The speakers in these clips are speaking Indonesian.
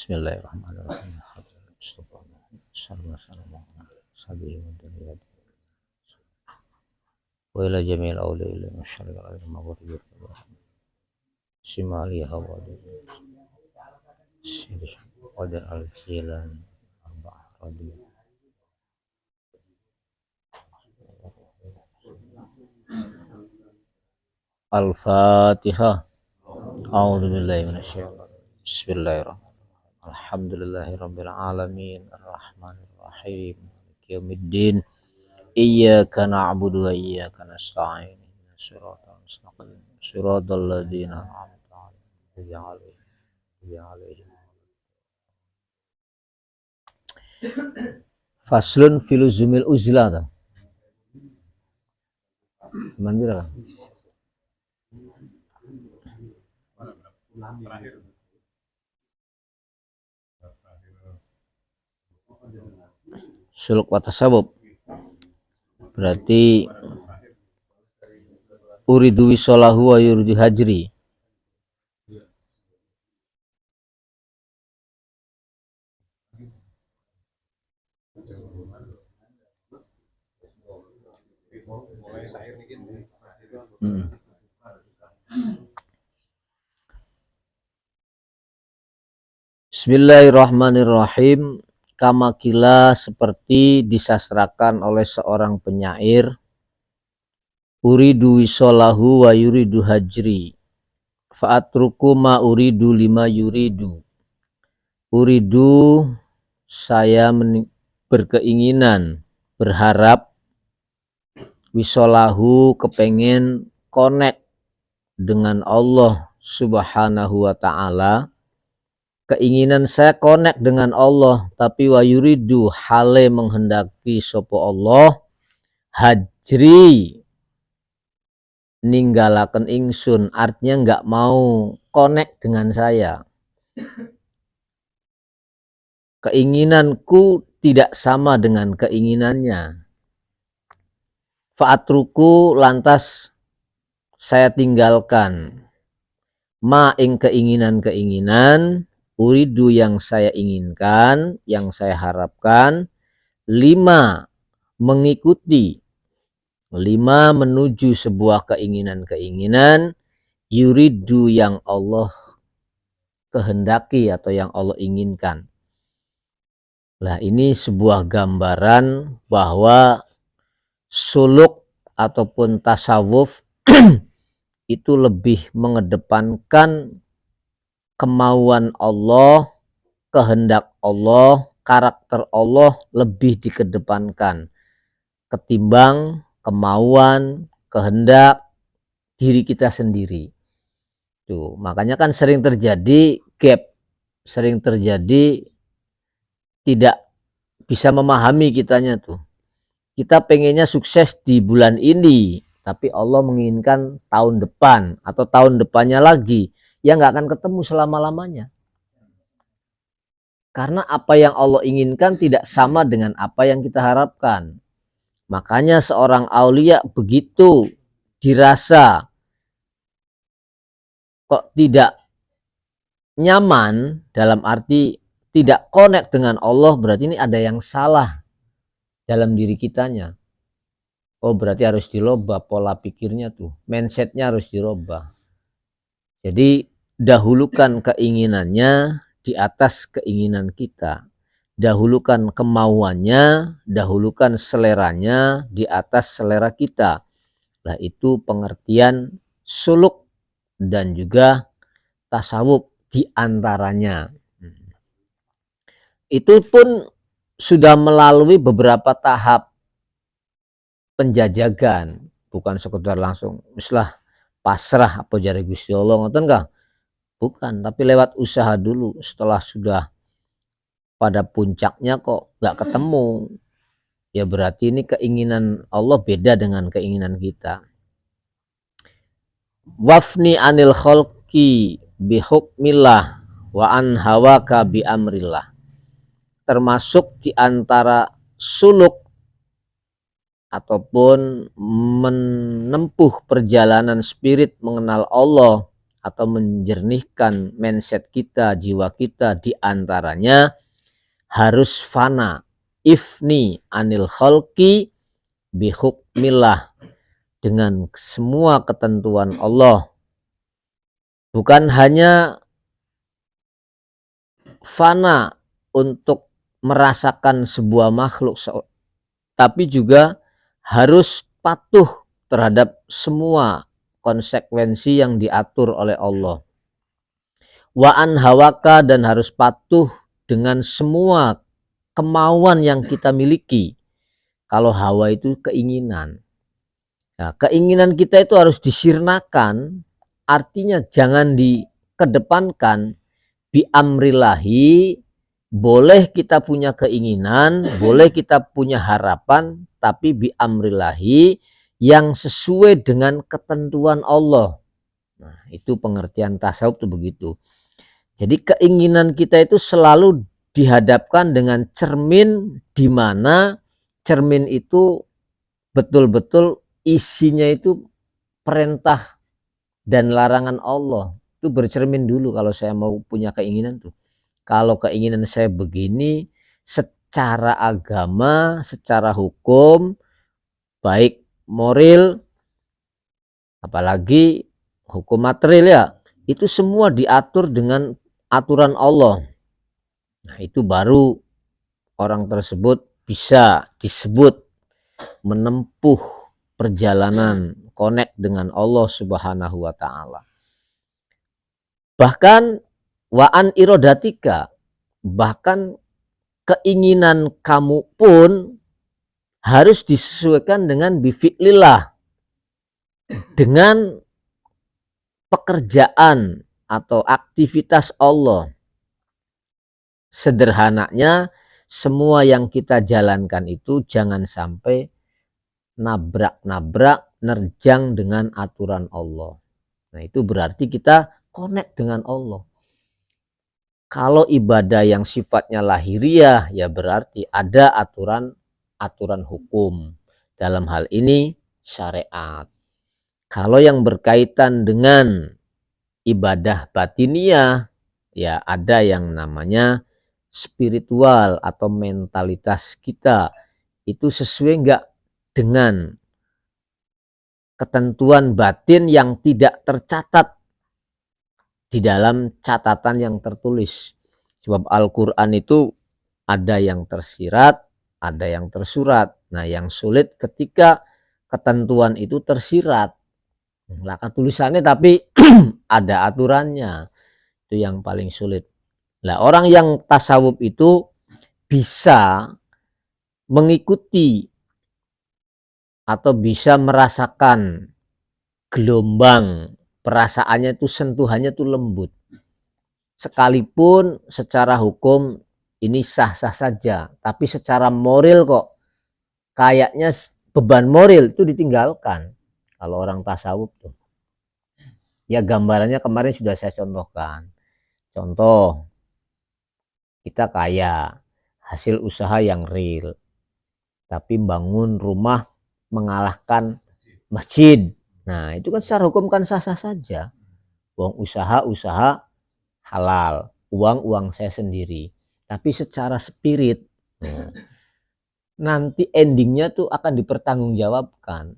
Bismillahirrahmanirrahim. Wa ila jamil awliya ila masyarakat al-maghrib simali hawadi sirih qadar al-zilan arba'ah radi Al-Fatihah. A'udzu billahi minasyaitonir rajim. Bismillahirrahmanirrahim. Alhamdulillahirabbil alamin arrahmanir rahim maliki yaumiddin. Iyyaka na'budu wa iyyaka nasta'in. Shiratal mustaqim. Shiratal ladzina an'amta 'alaihim. Faslun filuzumil uzla. Mandira. Suluk wa tasawuf. Berarti uridu wisolahu wa yuridu hajri. Bismillahirrahmanirrahim. Kamakila seperti disastrakan oleh seorang penyair, uridu wisolahu wa yuridu hajri fa'atruku ma uridu lima yuridu. Uridu, saya berkeinginan, berharap, wisolahu, kepengen connect dengan Allah subhanahu wa ta'ala. Keinginan saya connect dengan Allah, tapi wa yuridu, hale menghendaki sopo Allah, hajri, ninggalaken ingsun, artinya nggak mau connect dengan saya. Keinginanku tidak sama dengan keinginannya. Fa'atruku, lantas saya tinggalkan ma ing keinginan-keinginan, uridu yang saya inginkan, yang saya harapkan, lima mengikuti, lima menuju sebuah keinginan-keinginan, yuridu yang Allah kehendaki atau yang Allah inginkan. Nah, ini sebuah gambaran bahwa suluk ataupun tasawuf itu lebih mengedepankan kemauan Allah, kehendak Allah, karakter Allah lebih dikedepankan ketimbang kemauan, kehendak diri kita sendiri. Tuh, makanya kan sering terjadi gap, sering terjadi tidak bisa memahami kitanya tuh. Kita pengennya sukses di bulan ini, tapi Allah menginginkan tahun depan atau tahun depannya lagi. Ya nggak akan ketemu selama-lamanya. Karena apa yang Allah inginkan tidak sama dengan apa yang kita harapkan. Makanya seorang aulia begitu dirasa kok tidak nyaman, dalam arti tidak connect dengan Allah, berarti ini ada yang salah dalam diri kitanya. Oh, berarti harus dirubah pola pikirnya tuh, mindsetnya harus dirubah. Jadi dahulukan keinginannya di atas keinginan kita. Dahulukan kemauannya, dahulukan seleranya di atas selera kita. Nah, itu pengertian suluk dan juga tasawuf di antaranya. Itu pun sudah melalui beberapa tahap penjajakan, bukan sekedar langsung mislah pasrah apa jare Gusti Allah ngoten kah? Bukan, tapi lewat usaha dulu. Setelah sudah pada puncaknya kok nggak ketemu, ya berarti ini keinginan Allah beda dengan keinginan kita. Wafni anil khalqi bihukmillah wa an hawaka bi amrillah. Termasuk di antara suluk ataupun menempuh perjalanan spirit mengenal Allah atau menjernihkan mindset kita, jiwa kita, diantaranya harus fana, ifni anil khalqi bihukmillah, dengan semua ketentuan Allah. Bukan hanya fana untuk merasakan sebuah makhluk, tapi juga harus patuh terhadap semua konsekuensi yang diatur oleh Allah. Wa an hawaka, dan harus patuh dengan semua kemauan yang kita miliki. Kalau hawa itu keinginan. Nah, keinginan kita itu harus disirnakan, artinya jangan dikedepankan. Bi amrillahi, boleh kita punya keinginan, boleh kita punya harapan, tapi bi amrillahi yang sesuai dengan ketentuan Allah. Nah, itu pengertian tasawuf itu begitu. Jadi keinginan kita itu selalu dihadapkan dengan cermin, di mana cermin itu betul-betul isinya itu perintah dan larangan Allah. Itu bercermin dulu kalau saya mau punya keinginan tuh. Kalau keinginan saya begini, secara agama, secara hukum, baik moral, apalagi hukum material ya, itu semua diatur dengan aturan Allah. Nah, itu baru orang tersebut bisa disebut menempuh perjalanan connect dengan Allah Subhanahu wa taala. Bahkan waan irodatika, bahkan keinginan kamu pun harus disesuaikan dengan bifi'lillah, dengan pekerjaan atau aktivitas Allah. Sederhananya, semua yang kita jalankan itu jangan sampai nabrak-nabrak, nerjang dengan aturan Allah. Nah, itu berarti kita connect dengan Allah. Kalau ibadah yang sifatnya lahiriah, ya berarti ada aturan hukum. Dalam hal ini syariat. Kalau yang berkaitan dengan ibadah batiniah, ya ada yang namanya spiritual atau mentalitas kita. Itu sesuai enggak dengan ketentuan batin yang tidak tercatat di dalam catatan yang tertulis. Sebab Al-Quran itu ada yang tersirat, ada yang tersurat. Nah, yang sulit ketika ketentuan itu tersirat. Laka tulisannya tapi ada aturannya. Itu yang paling sulit. Nah, orang yang tasawuf itu bisa mengikuti atau bisa merasakan gelombang perasaannya itu, sentuhannya itu lembut. Sekalipun secara hukum ini sah-sah saja, tapi secara moral kok kayaknya beban moral itu ditinggalkan kalau orang tasawuf tuh. Ya gambarannya kemarin sudah saya contohkan. Contoh, kita kaya, hasil usaha yang real, tapi bangun rumah mengalahkan masjid. Nah, itu kan secara hukum kan sah-sah saja. Uang usaha halal, uang saya sendiri. Tapi secara spirit, nanti endingnya tuh akan dipertanggungjawabkan.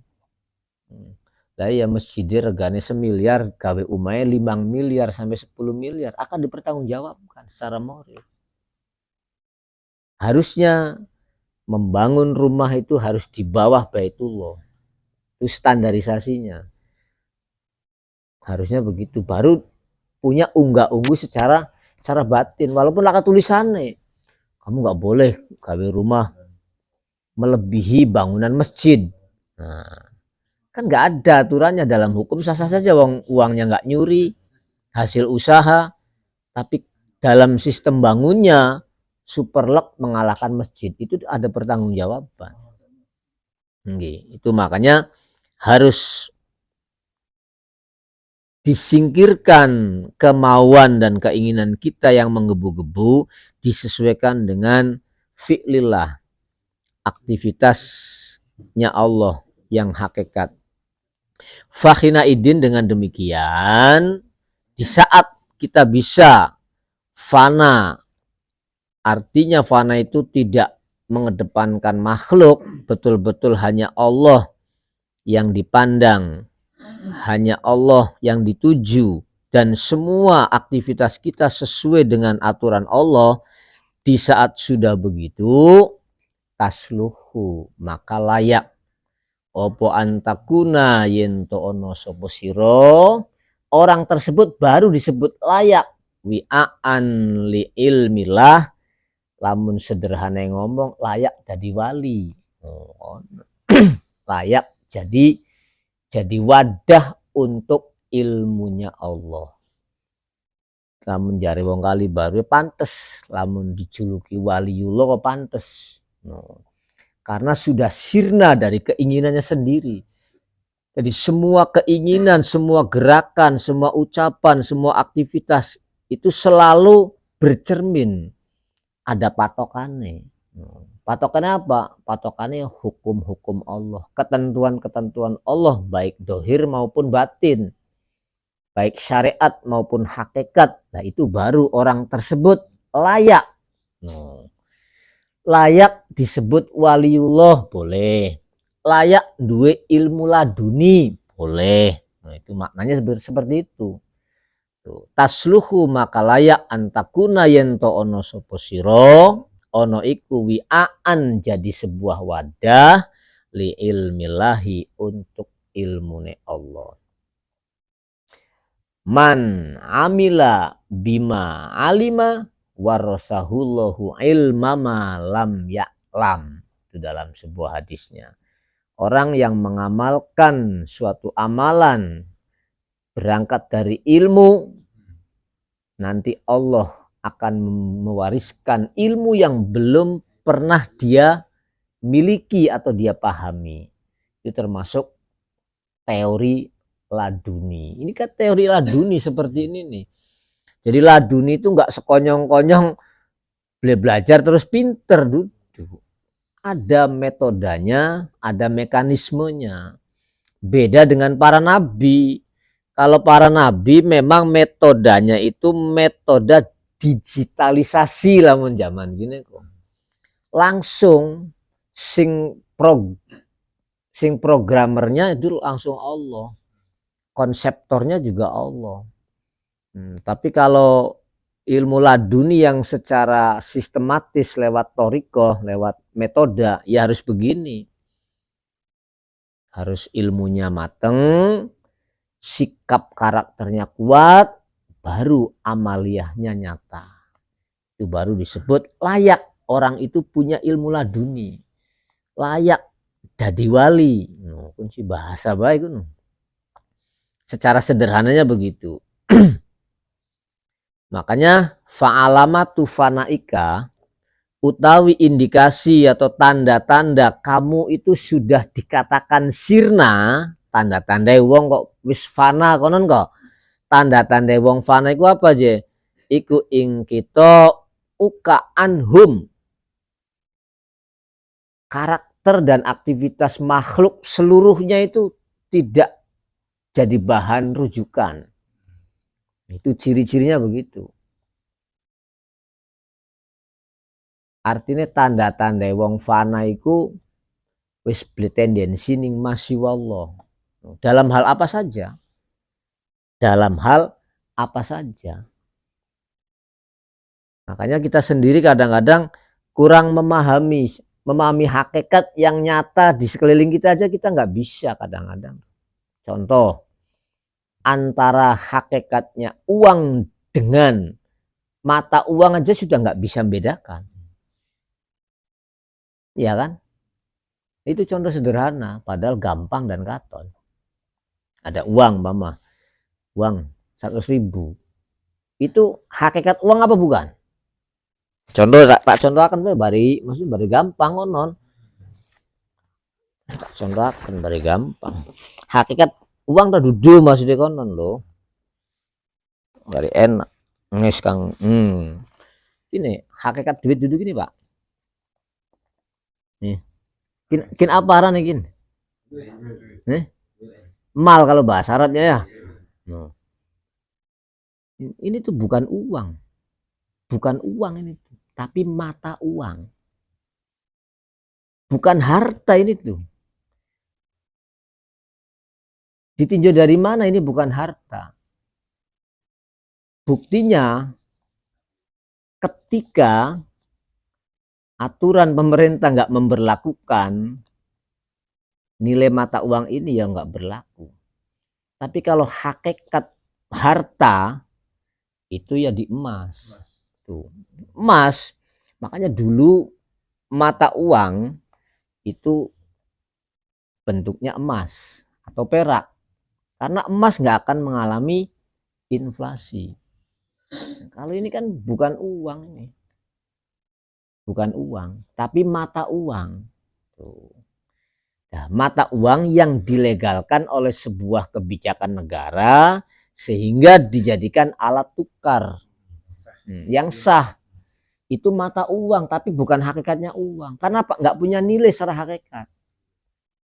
Lah ya masjidnya regane 1 miliar, gawe umahe 5 miliar sampai 10 miliar akan dipertanggungjawabkan secara moral. Harusnya membangun rumah itu harus di bawah Baitullah. Itu standarisasinya. Harusnya begitu, baru punya unggah-ungguh secara batin. Walaupun laka tulisannya, kamu nggak boleh gawe rumah melebihi bangunan masjid. Nah, kan nggak ada aturannya dalam hukum, sah-sah saja uangnya nggak nyuri, hasil usaha, tapi dalam sistem bangunnya superlek mengalahkan masjid, itu ada pertanggungjawaban. Itu makanya harus disingkirkan kemauan dan keinginan kita yang menggebu-gebu, disesuaikan dengan fi'lillah, aktivitasnya Allah yang hakikat. Fakhina idin, dengan demikian Di saat kita bisa fana, artinya fana itu tidak mengedepankan makhluk, betul-betul hanya Allah yang dipandang, hanya Allah yang dituju, dan semua aktivitas kita sesuai dengan aturan Allah. Di saat sudah begitu, tasluhu, maka layak opo antakuna yento ono sopo siro, orang tersebut baru disebut layak wi'aan li ilmilah, lamun sederhana ngomong layak jadi wali. Layak jadi wadah untuk ilmunya Allah. Lamun jare wong kali baru pantes, lamun dijuluki waliullah kok pantes. Karena sudah sirna dari keinginannya sendiri. Jadi semua keinginan, semua gerakan, semua ucapan, semua aktivitas itu selalu bercermin ada patokannya. Patokannya apa? Patokannya hukum-hukum Allah, ketentuan-ketentuan Allah, baik dohir maupun batin, baik syariat maupun hakikat. Nah itu baru orang tersebut layak. Layak disebut waliullah boleh, layak duwe ilmu laduni boleh. Nah itu maknanya seperti itu. Tasluhu maka layak antakuna yento ono sopo siro, ono iku wi'aan jadi sebuah wadah li ilmillahi untuk ilmune Allah. Man amila bima alima warasahullahu ilmama lam ya'lam. Itu dalam sebuah hadisnya. Orang yang mengamalkan suatu amalan berangkat dari ilmu, nanti Allah akan mewariskan ilmu yang belum pernah dia miliki atau dia pahami. Itu termasuk teori laduni. Ini kan teori laduni seperti ini nih. Jadi laduni itu nggak sekonyong-konyong belajar terus pinter, duduk. Ada metodenya, ada mekanismenya. Beda dengan para nabi. Kalau para nabi memang metodenya itu metode digitalisasi lamun zaman gini kok. Langsung sing programmernya itu langsung Allah. Konseptornya juga Allah. Tapi kalau ilmu laduni yang secara sistematis lewat torikoh, lewat metode, ya harus begini. Harus ilmunya mateng, sikap karakternya kuat, baru amaliyahnya nyata. Itu baru disebut layak. Orang itu punya ilmu laduni. Layak jadi wali. Kunci bahasa baik. Secara sederhananya begitu. Makanya fa'alamatu fanaika, utawi indikasi atau tanda-tanda kamu itu sudah dikatakan sirna. Tanda-tanda wong kok wis fana konon kok. Tanda-tanda wong fana iku apa aja? Iku ing kita uka anhum. Karakter dan aktivitas makhluk seluruhnya itu tidak jadi bahan rujukan. Itu ciri-cirinya begitu. Artinya tanda-tanda wong fana iku wis tendensi ning masiwallah. Dalam hal apa saja? Dalam hal apa saja? Makanya kita sendiri kadang-kadang kurang memahami hakikat yang nyata di sekeliling kita aja kita nggak bisa kadang-kadang. Contoh, antara hakikatnya uang dengan mata uang aja sudah nggak bisa membedakan. Iya kan? Itu contoh sederhana, padahal gampang dan katon. Ada uang, mama, uang 100.000. Itu hakikat uang apa bukan? Contoh tak contoh akan bari, maksudnya bari gampang konon. Tak contoh akan bari gampang. Hakikat uang dah duduk maksudnya konon loh. Bari enak. Nges kang. Ini hakikat duit duduk ini pak. Nih. Kin apa arah nih kin? Mal kalau bahasa Arabnya ya. Ini tuh bukan uang. Bukan uang ini tuh, tapi mata uang. Bukan harta ini tuh. Ditinjau dari mana ini bukan harta? Buktinya ketika aturan pemerintah nggak memberlakukan nilai mata uang ini ya nggak berlaku. Tapi kalau hakikat harta itu ya di emas. Tuh. Emas. Makanya dulu mata uang itu bentuknya emas atau perak. Karena emas nggak akan mengalami inflasi. Kalau ini kan bukan uang ini. Bukan uang, tapi mata uang. Tuh. Nah, mata uang yang dilegalkan oleh sebuah kebijakan negara sehingga dijadikan alat tukar yang sah. Itu mata uang, tapi bukan hakikatnya uang. Karena apa? Nggak punya nilai secara hakikat.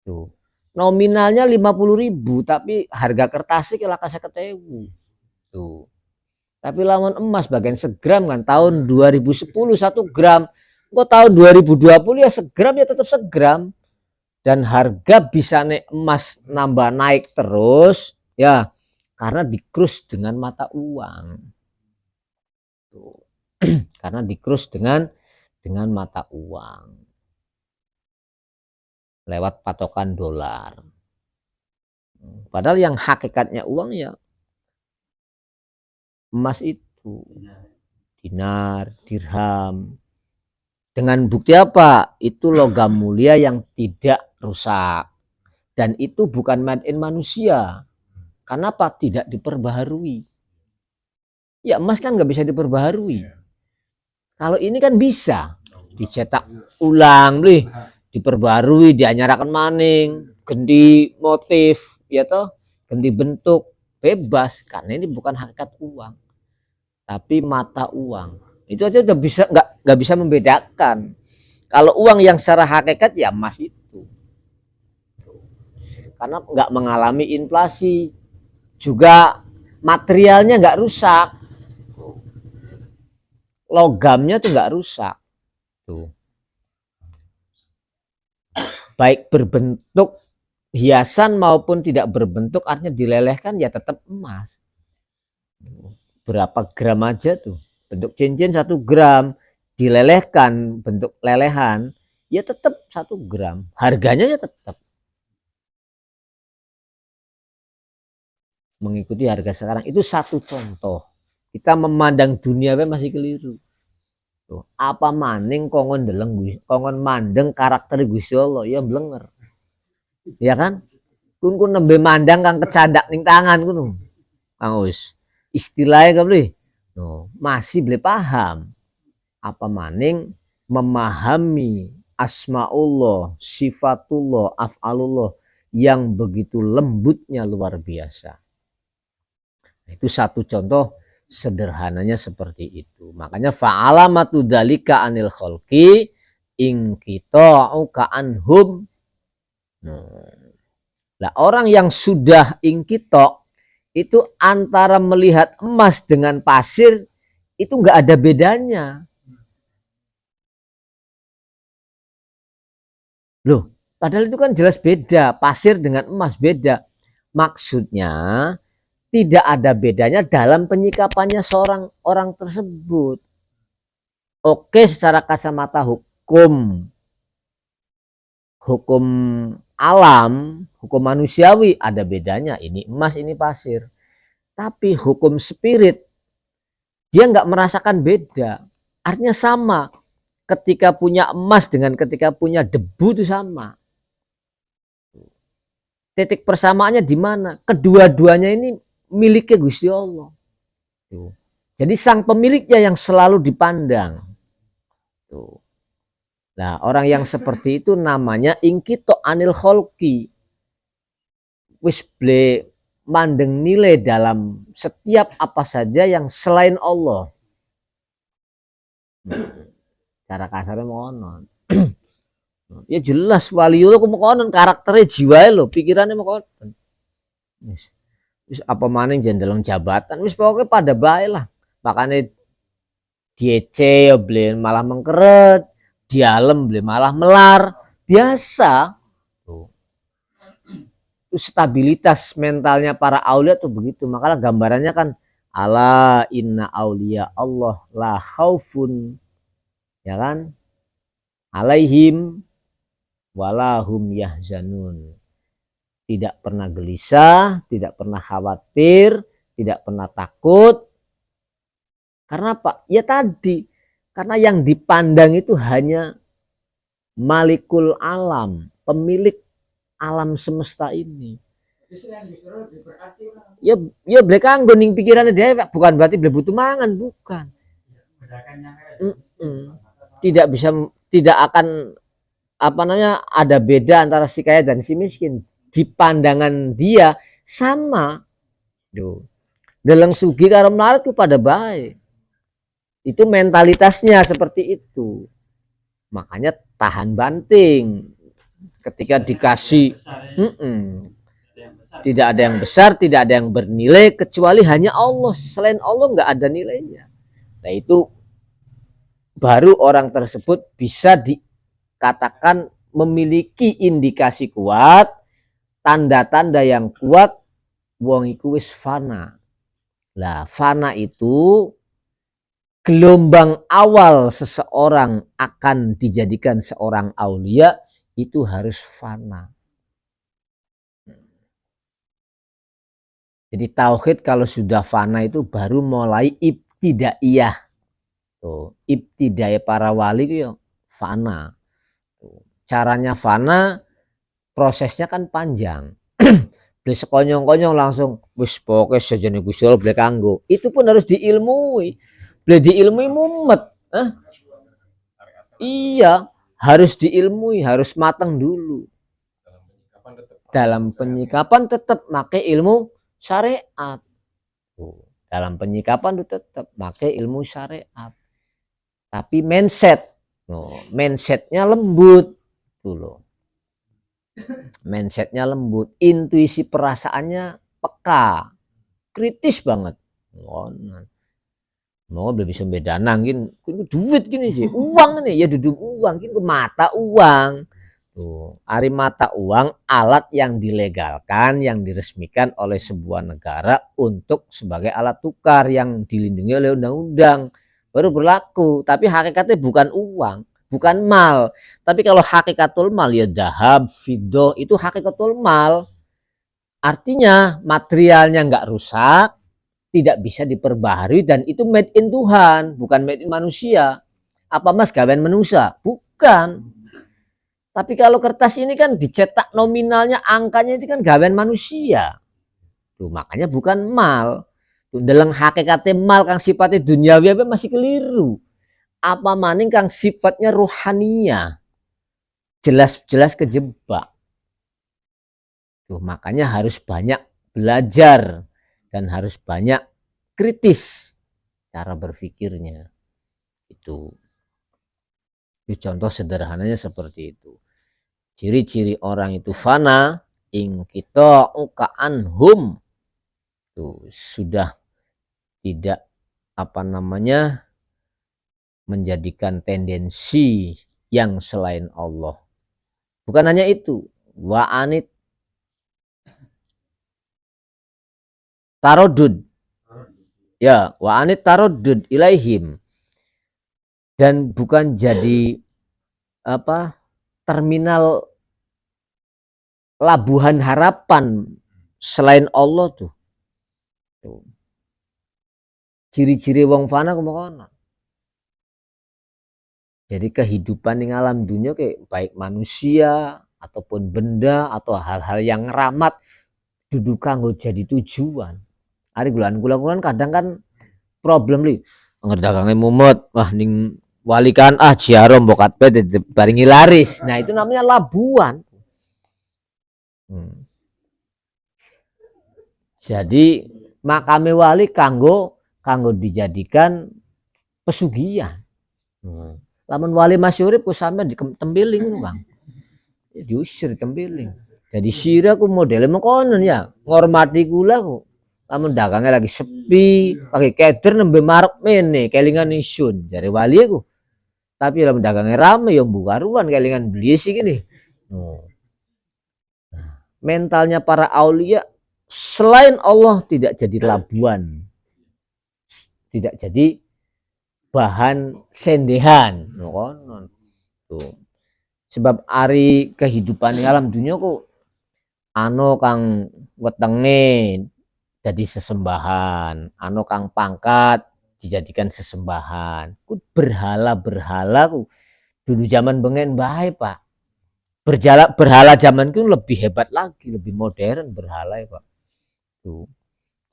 Tuh. Nominalnya 50.000, tapi harga kertasnya kira kasih ketemu. Tuh. Tapi lawan emas bagian segram kan tahun 2010 1 gram. Kok tahun 2020 ya segram ya tetap segram. Dan harga bisa naik emas nambah naik terus ya karena dikrus dengan mata uang. Tuh. Karena dikrus dengan mata uang. Lewat patokan dolar. Padahal yang hakikatnya uang ya emas itu. Dinar, dirham. Dengan bukti apa? Itu logam mulia yang tidak rusak. Dan itu bukan made in manusia. Kenapa? Tidak diperbaharui. Ya emas kan nggak bisa diperbaharui. Kalau ini kan bisa. Dicetak ulang, beli, diperbarui, dianyarakan maning, ganti motif, ya toh, ganti bentuk, bebas. Karena ini bukan hakikat uang, tapi mata uang. Itu aja udah bisa nggak bisa membedakan. Kalau uang yang secara hakikat ya emas itu, karena nggak mengalami inflasi, juga materialnya nggak rusak, logamnya tuh nggak rusak, tuh. Baik berbentuk hiasan maupun tidak berbentuk, artinya dilelehkan ya tetap emas. Berapa gram aja tuh, bentuk cincin 1 gram, dilelehkan bentuk lelehan ya tetap 1 gram, harganya ya tetap mengikuti harga sekarang. Itu satu contoh. Kita memandang dunia masih keliru. Tuh, apa maning kongon deleng kongon mandeng karakter Gusti Allah ya blenger. Ya kan? Kun nembe mandang kang kecadak ning tangan kuno. Kang Us. Istilahnya kan beli. No, masih boleh paham. Apa maning memahami asmaullah, sifatullah, af'alullah yang begitu lembutnya luar biasa. Itu satu contoh sederhananya seperti itu. Makanya fa'alamatu dalika anil khalqi ingkita'u ka'anhum. Nah, orang yang sudah ingkito itu antara melihat emas dengan pasir itu nggak ada bedanya. Loh, padahal itu kan jelas beda. Pasir dengan emas beda. Maksudnya tidak ada bedanya dalam penyikapannya seorang orang tersebut. Oke, secara kacamata hukum alam, hukum manusiawi ada bedanya. Ini emas, ini pasir. Tapi hukum spirit dia nggak merasakan beda. Artinya sama. Ketika punya emas dengan ketika punya debu itu sama. Titik persamaannya di mana? Kedua-duanya ini miliknya Gusti Allah. Jadi sang pemiliknya yang selalu dipandang. Nah, orang yang seperti itu namanya ingkito anil kholqi. Wis ble mandeng nilai dalam setiap apa saja yang selain Allah. Cara kasarnya monon. Ya jelas waliullah ku monon karakternya jiwa lo, pikirannya monon. Wis apa maning jendeleng jabatan wis pokoknya pada bae lah. Makanya diece ya beli malah mengkeret, dialem beli malah melar. Biasa. Tuh. Itu stabilitas mentalnya para aulia tuh begitu. Makanya gambarannya kan ala inna aulia Allah la khaufun ya kan alaihim walahum yahzanun. Tidak pernah gelisah, tidak pernah khawatir, tidak pernah takut. Karena apa? Ya tadi, karena yang dipandang itu hanya Malikul Alam, pemilik alam semesta ini. Ya, ya boleh kanggo ning pikirannya dia, bukan berarti boleh butuh mangan, bukan. Tidak bisa, tidak akan apa namanya ada beda antara si kaya dan si miskin. Di pandangan dia sama. Duh. Deleng sugi karo melarat itu pada baik. Itu mentalitasnya seperti itu. Makanya tahan banting. Ketika dikasih tidak ada yang besar, tidak ada yang bernilai kecuali hanya Allah. Selain Allah nggak ada nilainya. Nah itu baru orang tersebut bisa dikatakan memiliki indikasi kuat, tanda-tanda yang kuat, wong iku wis fana. Lah fana itu gelombang awal seseorang akan dijadikan seorang aulia itu harus fana. Jadi tauhid kalau sudah fana itu baru mulai ibtidaiyah. Tuh, ibtidaiyah para wali itu fana. Tuh. Caranya fana prosesnya kan panjang. Beli sekonyong-konyong langsung wis pokoke sejane Gusti Allah beli kanggo. Itu pun harus diilmui. Beli diilmui mumet. Iya, harus diilmui, harus matang dulu. Dalam penyikapan tetap pakai ilmu syariat. Dalam penyikapan itu tetap pakai ilmu syariat. Tapi mindset, mindsetnya lembut dulu. Mindsetnya lembut, intuisi perasaannya peka, kritis banget. Mau belum bisa beda nangin, duit gini sih, uang nih ya duduk uang, gini mata uang. Tuh, ari mata uang alat yang dilegalkan, yang diresmikan oleh sebuah negara untuk sebagai alat tukar yang dilindungi oleh undang-undang baru berlaku. Tapi hakikatnya bukan uang. Bukan mal, tapi kalau hakikatul mal ya dahab, fidoh itu hakikatul mal. Artinya materialnya nggak rusak, tidak bisa diperbaharui dan itu made in Tuhan, bukan made in manusia. Apa mas gawean manusia? Bukan. Tapi kalau kertas ini kan dicetak nominalnya, angkanya itu kan gawean manusia. Tuh, makanya bukan mal. Tuh, dalam hakikatnya mal kang sifatnya duniawi masih keliru. Apa maning kang sifatnya ruhania, jelas-jelas kejebak. Tuh, makanya harus banyak belajar dan harus banyak kritis cara berpikirnya. Itu contoh sederhananya seperti itu. Ciri-ciri orang itu fana ing kita ukaan tuh sudah tidak apa namanya menjadikan tendensi yang selain Allah. Bukan hanya itu, wa anit tarodud. Ya, wa anit tarodud ilaihim. Dan bukan jadi apa? Terminal labuhan harapan selain Allah tuh. Ciri-ciri wong fana kumaha. Jadi kehidupan di alam dunia kayak baik manusia ataupun benda atau hal-hal yang ngeramat duduk kanggo jadi tujuan. Ari gulan kadang kan problem li. Ngerdagangnya mumet, wah ning wali kan jiaro bokat pe baringi laris. Nah, itu namanya labuan. Jadi makame wali kanggo dijadikan pesugihan. Lamun wali masih urip ku sampe ditembiling ku Bang. Diusir tembiling. Jadi sira ku modele mengkonon ya, ngormati kula ku. lamun dagangnya lagi sepi, pakai keder nembe marek mene kelingan isun jare wali aku. Tapi lamun dagangnya rame ya mbuh karuan kelingan beli sih gini. Mentalnya para aulia selain Allah tidak jadi labuan, tidak jadi bahan sendehan. Tuh. Sebab ari kehidupan alam dunia kok ano kang wetenge jadi sesembahan, ano kang pangkat dijadikan sesembahan. Ku berhala-berhala ku dulu zaman bengen bae, Pak. Berhala zaman ku lebih hebat lagi, lebih modern berhala ya, Pak. Tuh.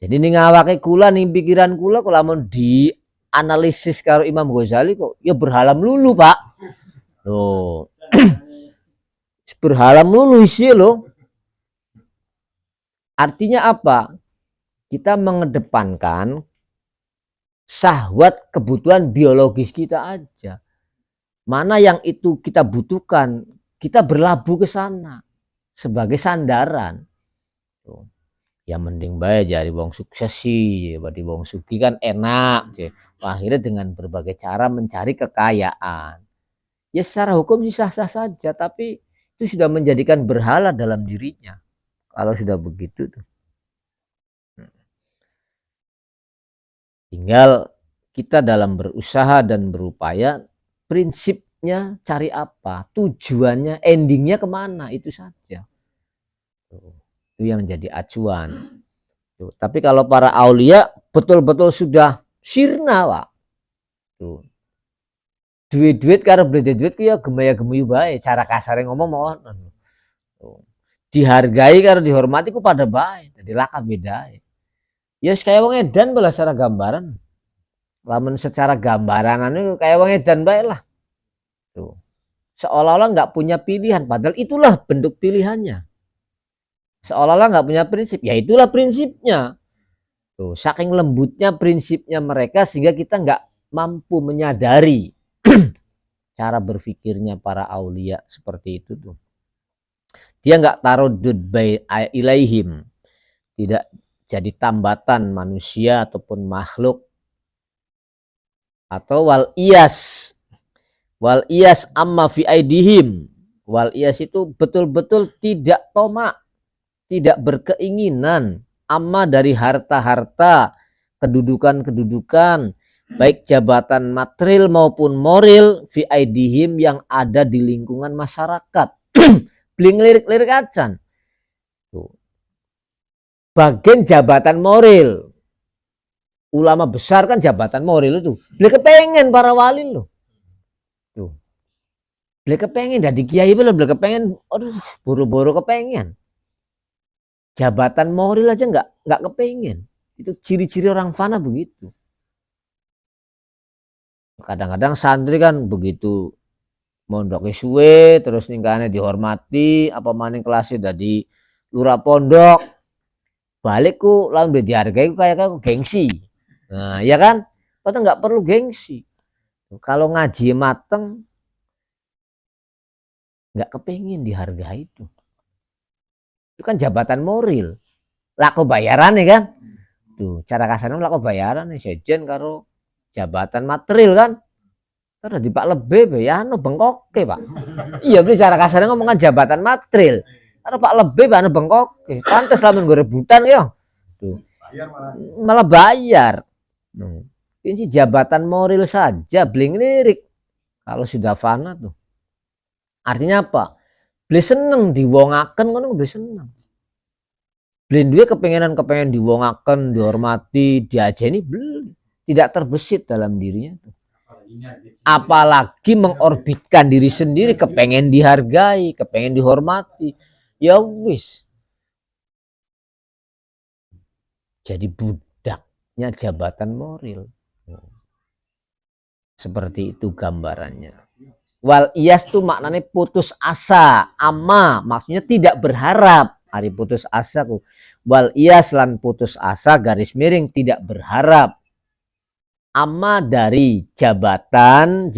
Jadi ning awake kula ning pikiran kula kok lamun di analisis karo Imam Ghazali kok ya berhala melulu, Pak. Tuh. Berhala melulu isi loh. Artinya apa? Kita mengedepankan syahwat kebutuhan biologis kita aja. Mana yang itu kita butuhkan, kita berlabuh ke sana sebagai sandaran. Tuh. Ya mending bae jadi wong sukses sih, badi wong suki kan enak. Akhirnya dengan berbagai cara mencari kekayaan. Ya secara hukum sih sah-sah saja, tapi itu sudah menjadikan berhala dalam dirinya. Kalau sudah begitu tuh. Tinggal kita dalam berusaha dan berupaya, prinsipnya cari apa, tujuannya, endingnya kemana, itu saja. Itu yang jadi acuan. Tuh. Tapi kalau para aulia betul-betul sudah sirna, Pak. Tuh. Duit-duit karo beli duit ya gemaya-gemayu bae, cara kasarnya ngomong mau. Dihargai karo dihormati ku pada bae, jadi lakap beda. Ya kayak wong edan bala secara gambaran. Lamun secara gambaran itu kayak wong edan bae lah. Tuh. Seolah-olah nggak punya pilihan, padahal itulah bentuk pilihannya. Seolah-olah nggak punya prinsip, ya itulah prinsipnya. Tuh, saking lembutnya prinsipnya mereka sehingga kita nggak mampu menyadari cara berpikirnya para aulia seperti itu tuh. Dia nggak taruh dudbai ilaihim, tidak jadi tambatan manusia ataupun makhluk, atau wal iyas amma fi aidihim. Wal iyas itu betul-betul tidak tomak, tidak berkeinginan amma dari harta-harta, kedudukan-kedudukan, baik jabatan material maupun moral fi aidihim yang ada di lingkungan masyarakat. Bling lirik-lirik acan. Tuh. Bagian jabatan moral. Ulama besar kan jabatan moral itu. Beli kepengen para wali loh. Tuh. Beli kepengen dari kiai belum beli kepengen, aduh buru-buru kepengen. Jabatan moral aja nggak kepengen. Itu ciri-ciri orang fana begitu. Kadang-kadang santri kan begitu mondok suwe terus ningkane dihormati apa maning kelasnya dari lurah pondok balik ku lalu dihargai ku kayak gengsi. Nah ya kan, padahal nggak perlu gengsi. Kalau ngaji mateng nggak kepengin dihargai itu kan jabatan moral, laku bayaran ya kan. Tuh cara kasarnya laku bayaran nih sejen karo jabatan material kan. Terus di Pak Lebih ya anu bengkok Pak. Iya beli cara kasarnya ngomongan jabatan material. Karena Pak Lebih anu bengkok. Pantes lamun gue rebutan ya. Tuh. Malah bayar. Ini jabatan moral saja bling lirik. Kalau sudah fana tuh. Artinya apa? Beli seneng diwongaken ngono beli seneng. Beli duit kepengen diwongaken, dihormati, diajeni beli. Tidak terbesit dalam dirinya tuh. Apalagi mengorbitkan diri sendiri kepengen dihargai, kepengen dihormati, ya wis jadi budaknya jabatan moral. Seperti itu gambarannya. Wal iyas tuh maknanya putus asa, ama maksudnya tidak berharap. Hari putus asa ku. Wal iyas lan putus asa garis miring tidak berharap. Amma dari jabatan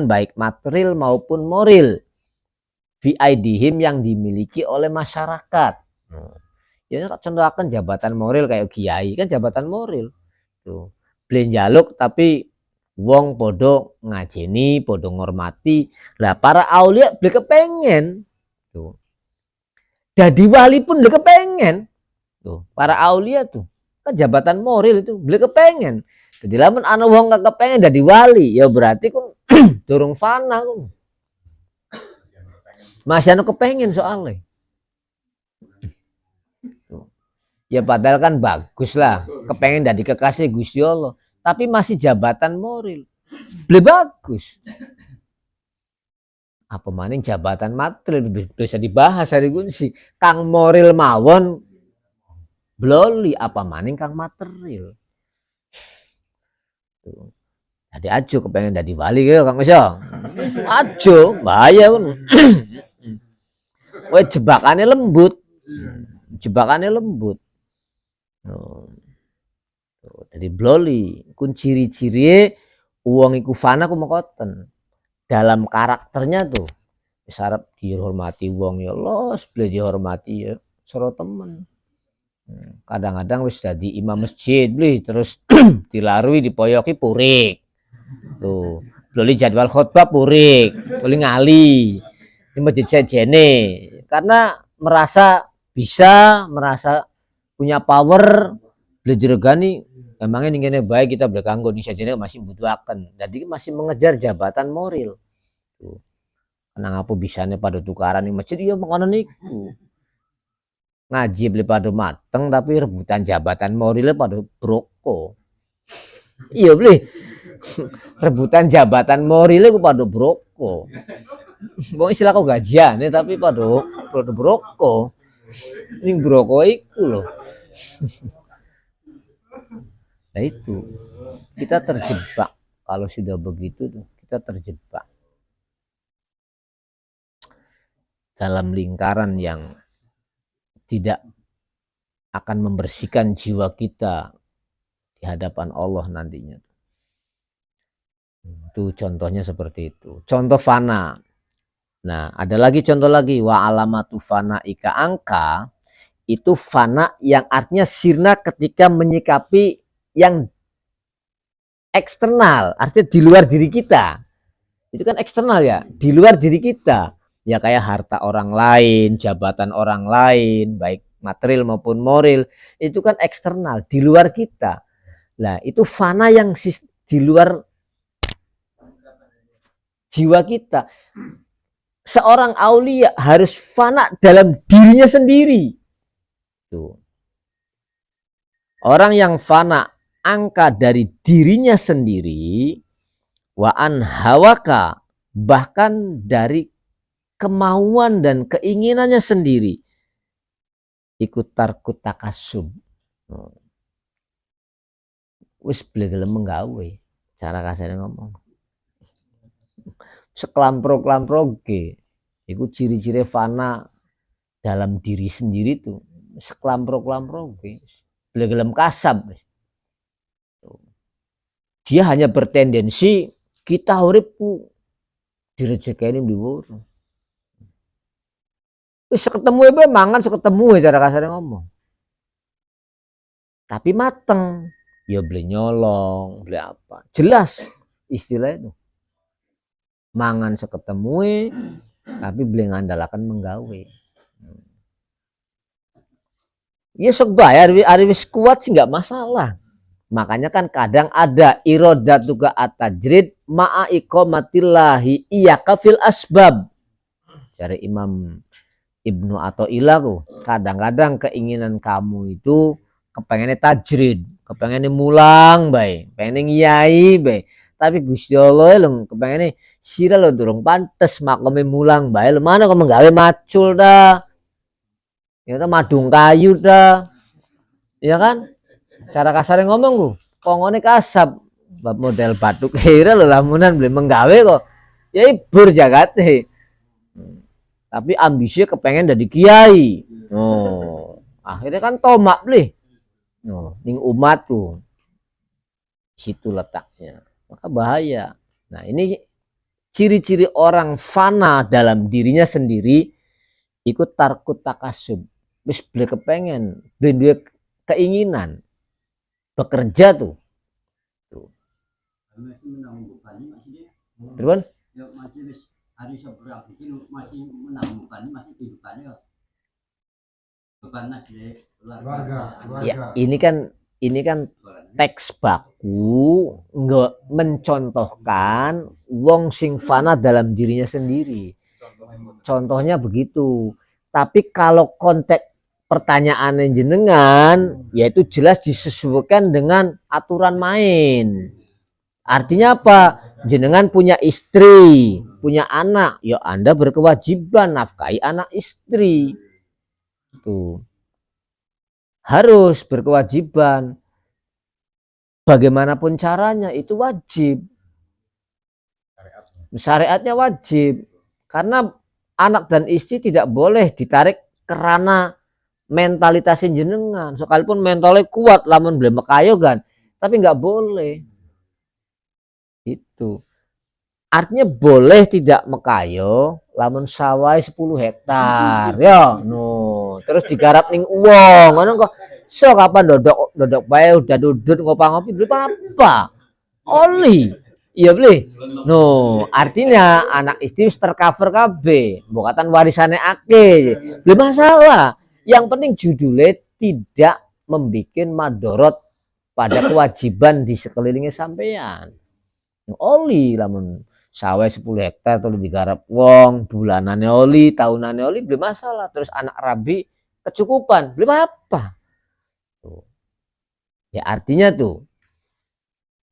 baik material maupun moral. VIDhim yang dimiliki oleh masyarakat. Ya Dia contohkan jabatan moral kayak kiai kan jabatan moral tuh. Beli njaluk tapi wong podo ngajeni, podo ngormati. Lah para aulia beli kepengen tuh. Jadi wali pun beli kepengen tuh. Para aulia tuh kan jabatan moral itu beli kepengen. Jadi lamun ana wong gak kepengen jadi wali ya berarti kun durung fana kun. Masih anu kepengen soalnya. Ya padahal kan bagus lah, kepengen jadi kekasih Gusti Allah, tapi masih jabatan moral. Beli bagus. Apa maning jabatan material bisa dibahas hari gunsi. Kang moral mawon bloli apa maning kang material. Jadi ajo kepengen jadi wali gitu Kang Masya. Ajo bahaya kan. Wah jebakannya lembut. Jebakannya lembut. Jadi bloli kun ciri-ciri uang iku fana ku mekoten dalam karakternya tuh sarap dihormati wong ya los boleh dihormati ya soro temen kadang-kadang wis dadi imam masjid beli terus dilarui dipoyoki purik tuh bloli jadwal khotbah purik bloli ngali di masjid sejene karena merasa bisa merasa punya power beli diregani emangnya ini baik kita berkanggo di sejene masih butuhaken jadi masih mengejar jabatan moral tuh nang apa bisanya pada tukaran di masjid iya mengono niku ngaji beli pada mateng tapi rebutan jabatan moral pada broko iya beli rebutan jabatan moral ku pada broko mau istilah kau gajian ya tapi pada broko ini broko iku loh nah itu kita terjebak kalau sudah begitu tuh kita terjebak dalam lingkaran yang tidak akan membersihkan jiwa kita di hadapan Allah nantinya. Itu contohnya seperti itu. Contoh fana. Nah, ada lagi contoh lagi wa alamatu fana ika angka itu fana yang artinya sirna ketika menyikapi yang eksternal, artinya di luar diri kita. Itu kan eksternal ya, di luar diri kita. Ya kayak harta orang lain, jabatan orang lain, baik material maupun moral, itu kan eksternal, di luar kita. Nah, itu fana yang di luar jiwa kita. Seorang aulia harus fana dalam dirinya sendiri. Tuh. Orang yang fana angka dari dirinya sendiri, wa an hawaka, bahkan dari kemauan dan keinginannya sendiri ikut tarkut takasub wis gelem menggawe cara kasarnya ngomong sekelampro ge iku ciri-ciri fana dalam diri sendiri tuh sekelampro ge gelem kasab dia hanya bertendensi kita uripku direjekeni dhuwur wis ketemu ae mangan seketemu cara kasarnya ngomong. Tapi mateng, ya beli nyolong, beli apa. Jelas istilah itu. Mangan seketemu tapi beli ngandalakan menggawe. Ya sok bayar ari wis kuat sih enggak masalah. Makanya kan kadang ada irodatuka at-tajrid ma'a iqamatillahi iyyaka fil asbab. Dari Imam Ibnu Athaillah tuh kadang-kadang keinginan kamu itu kepengennya tajrid, kepengennya mulang bae, pengen ngiyai bae. Tapi Gusti Allah lho kepengennya sira lo durung pantes makome mulang bae. Lho mana kok menggawe macul dah. Ya ta madung kayu dah. Ya kan? Cara kasarnya ngomong ku, kongone kasab bab model batu kira lho lamunan beli menggawe kok. Ya ibur jagate. Tapi ambisinya kepengen jadi kiai. Oh, akhirnya kan tomak beli. Oh, ning umat tuh. Situ letaknya. Maka bahaya. Nah, ini ciri-ciri orang fana dalam dirinya sendiri ikut tarkut takasub. wis ble kepengen, ble duwe keinginan bekerja tuh. Terus masih hari seberapa masih menanggung masih kehidupannya ya, ini kan teks baku nggak mencontohkan wong sing fana dalam dirinya sendiri. Contohnya begitu. Tapi kalau konteks pertanyaan jenengan, yaitu jelas disesuaikan dengan aturan main. Artinya apa? Jenengan punya istri, punya anak, ya Anda berkewajiban nafkahi anak istri. Tuh. Harus berkewajiban. Bagaimanapun caranya itu wajib. Syariatnya wajib. Karena anak dan istri tidak boleh ditarik kerana mentalitas jenengan. Sekalipun mentalnya kuat, lamun belum mekayo kan, tapi nggak boleh. Itu. Artinya boleh tidak mekayo, lamun sawah 10 hektar, ya, no. Terus digarap ning uang, ngono kok. So kapan dodok bae udah dudut ngopi-ngopi, beli apa? Oli. Iya beli. No, artinya anak istri tercover kabeh, bukan warisannya ake. Belum masalah. Yang penting judulnya tidak membuat madorot pada kewajiban di sekelilingnya sampean. Oli lamun sawah 10 hektar terus digarap wong, bulanannya oli, tahunannya oli, belum masalah. Terus anak rabi kecukupan, belum apa. Tuh. Ya artinya tuh.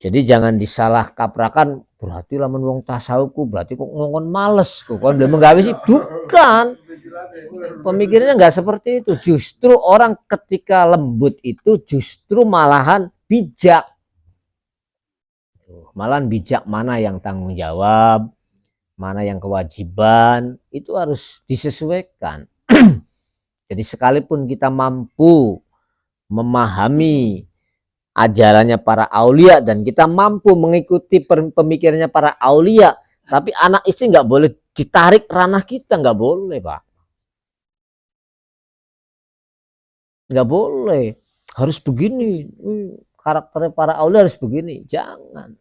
Jadi jangan disalah kaprakan, berarti lamun wong tasawufku berarti kok ngomong males kok kon belum menggawe sih, bukan. Pemikirannya enggak seperti itu. Justru orang ketika lembut itu justru malahan bijak. Malahan bijak mana yang tanggung jawab, mana yang kewajiban, itu harus disesuaikan. Jadi sekalipun kita mampu memahami ajarannya para aulia dan kita mampu mengikuti pemikirannya para aulia, tapi anak istri nggak boleh ditarik ranah kita, nggak boleh Pak, nggak boleh, harus begini, karakter para aulia harus begini, jangan.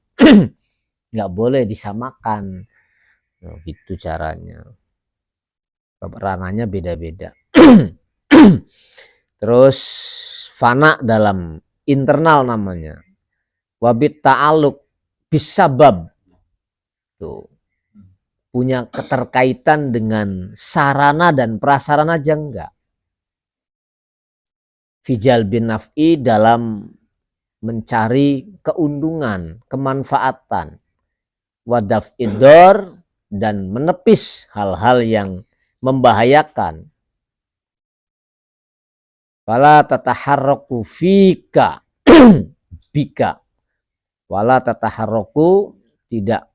Nggak boleh disamakan, nah, gitu caranya, ranahnya beda-beda. Terus fana dalam internal namanya, wabit ta'aluk bisabab, tuh punya keterkaitan dengan sarana dan prasarana aja enggak. Fijal bin naf'i dalam mencari keuntungan, kemanfaatan, wadaf idor dan menepis hal-hal yang membahayakan. Wala tataharraku fika bika, wala tataharraku tidak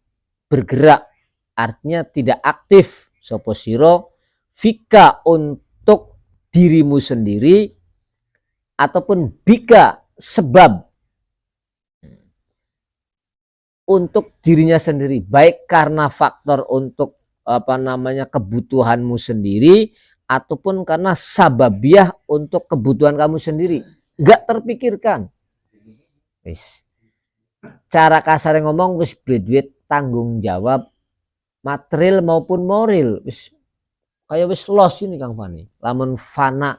bergerak, artinya tidak aktif sopo siro fika untuk dirimu sendiri ataupun bika sebab untuk dirinya sendiri, baik karena faktor untuk kebutuhanmu sendiri ataupun karena sababiah untuk kebutuhan kamu sendiri, nggak terpikirkan. Cara kasar ngomong wis duit tanggung jawab material maupun moral, wis kayak wis los ini Kang Fani. Lamun fana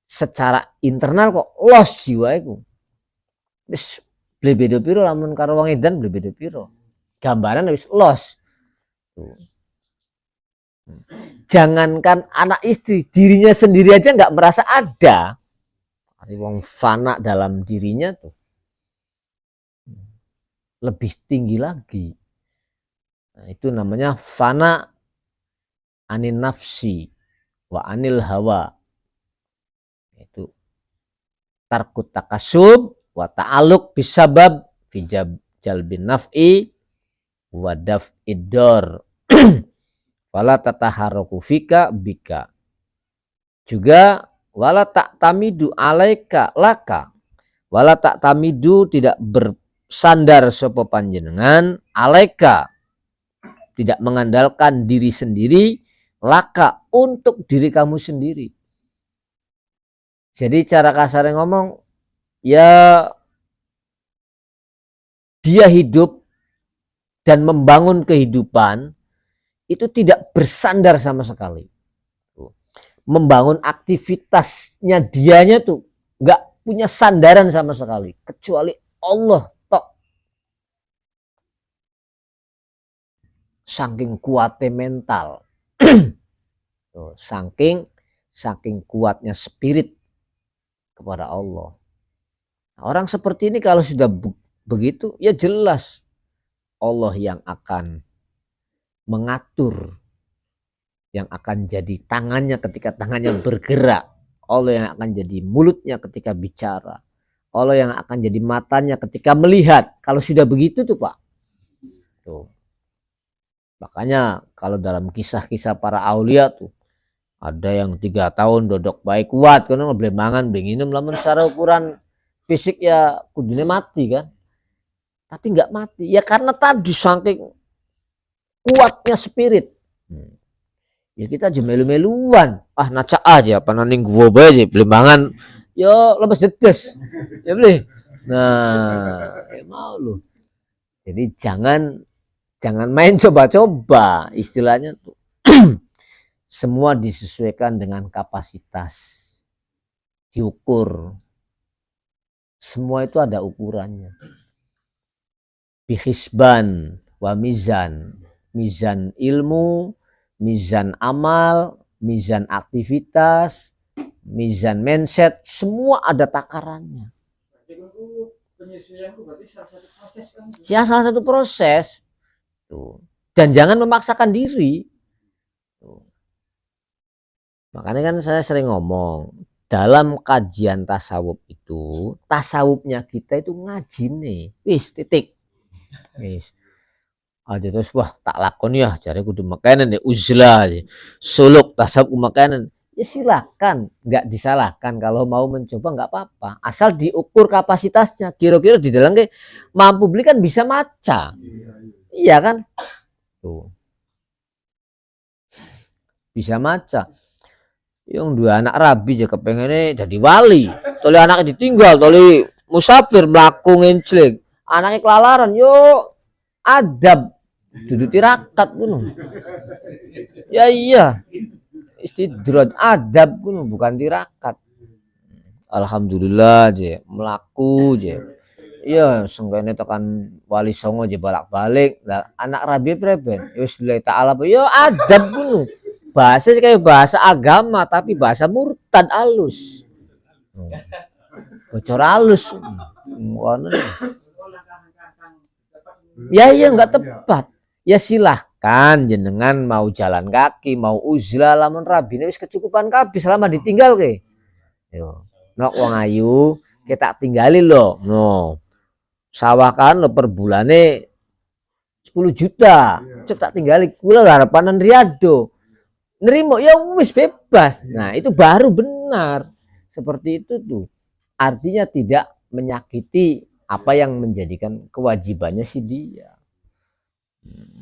secara internal kok los jiwa iku. Wis blebedo piro lamun karo wong edan blebedo piro. Gambaran wis los. Tuh. Jangankan anak istri, dirinya sendiri aja nggak merasa ada. Wong fana dalam dirinya tuh lebih tinggi lagi. Nah, itu namanya fana anin nafsi wa anil hawa. Itu tarkut takasub wa ta'aluk bisabab fi jalbin naf'i wa daf'id dor. Wala tataharraku fika bika. Juga wala tak tamidu alaika laka. Wala tak tamidu tidak bersandar sapa panjenengan alaika, tidak mengandalkan diri sendiri laka untuk diri kamu sendiri. Jadi cara kasarnya ngomong, ya dia hidup dan membangun kehidupan itu tidak bersandar sama sekali. Membangun aktivitasnya dianya tuh nggak punya sandaran sama sekali kecuali Allah tok. Saking kuatnya mental. Tuh, saking kuatnya spirit kepada Allah. Nah, orang seperti ini kalau sudah begitu ya jelas Allah yang akan mengatur, yang akan jadi tangannya ketika tangannya bergerak, Allah yang akan jadi mulutnya ketika bicara, Allah yang akan jadi matanya ketika melihat. Kalau sudah begitu tuh Pak, tuh. Makanya kalau dalam kisah-kisah para aulia tuh ada yang 3 tahun dodok baik kuat karena nggak boleh mangan, benginum, lamun secara ukuran fisik ya kudunya mati kan, tapi nggak mati ya karena tadi saking kuatnya spirit. Ya kita aja melu-meluan, naca aja pananing gua bae beli mangan yo lepas dedes ya beli. Nah ya mau lu, jadi jangan main coba-coba istilahnya tuh. Semua disesuaikan dengan kapasitas, diukur, semua itu ada ukurannya. Bihisban wa mizan, mizan ilmu, mizan amal, mizan aktivitas, mizan mindset, semua ada takarannya. Ya salah satu proses tuh. Dan jangan memaksakan diri tuh. Makanya kan saya sering ngomong dalam kajian tasawuf itu, tasawufnya kita itu ngaji nih, wis titik, wis. Aja terus wah tak lakon ya, cari kudu makanan deh uzlah, suluk tasawuf makanan. Ya silakan, nggak disalahkan kalau mau mencoba nggak apa-apa, asal diukur kapasitasnya. Kira-kira di dalam ke mampu beli kan bisa maca, iya kan? Tuh bisa maca. Yang dua anak rabi aja kepengennya jadi wali, toli anaknya ditinggal, toli musafir melaku ngenclek, anaknya kelalaran, yo adab duduk tirakat pun ya iya istidraj adab pun bukan tirakat. Alhamdulillah aja melaku aja iya seenggaknya tekan wali songo aja balik lah anak rabi preben wis lillahi ta'ala yo adab pun bahasa kayak bahasa agama tapi bahasa murtad alus bocor alus ya iya nggak tepat ya silahkan jenengan mau jalan kaki mau uzlah lamun rabi wis kecukupan kabeh selama ditinggal ke yo nok wong ayu kita tinggalin lo no sawah kan lo per bulane 10 juta cek tak tinggali kula harapanan riado nerimo ya wis bebas. Nah itu baru benar seperti itu tuh artinya tidak menyakiti apa yang menjadikan kewajibannya si dia.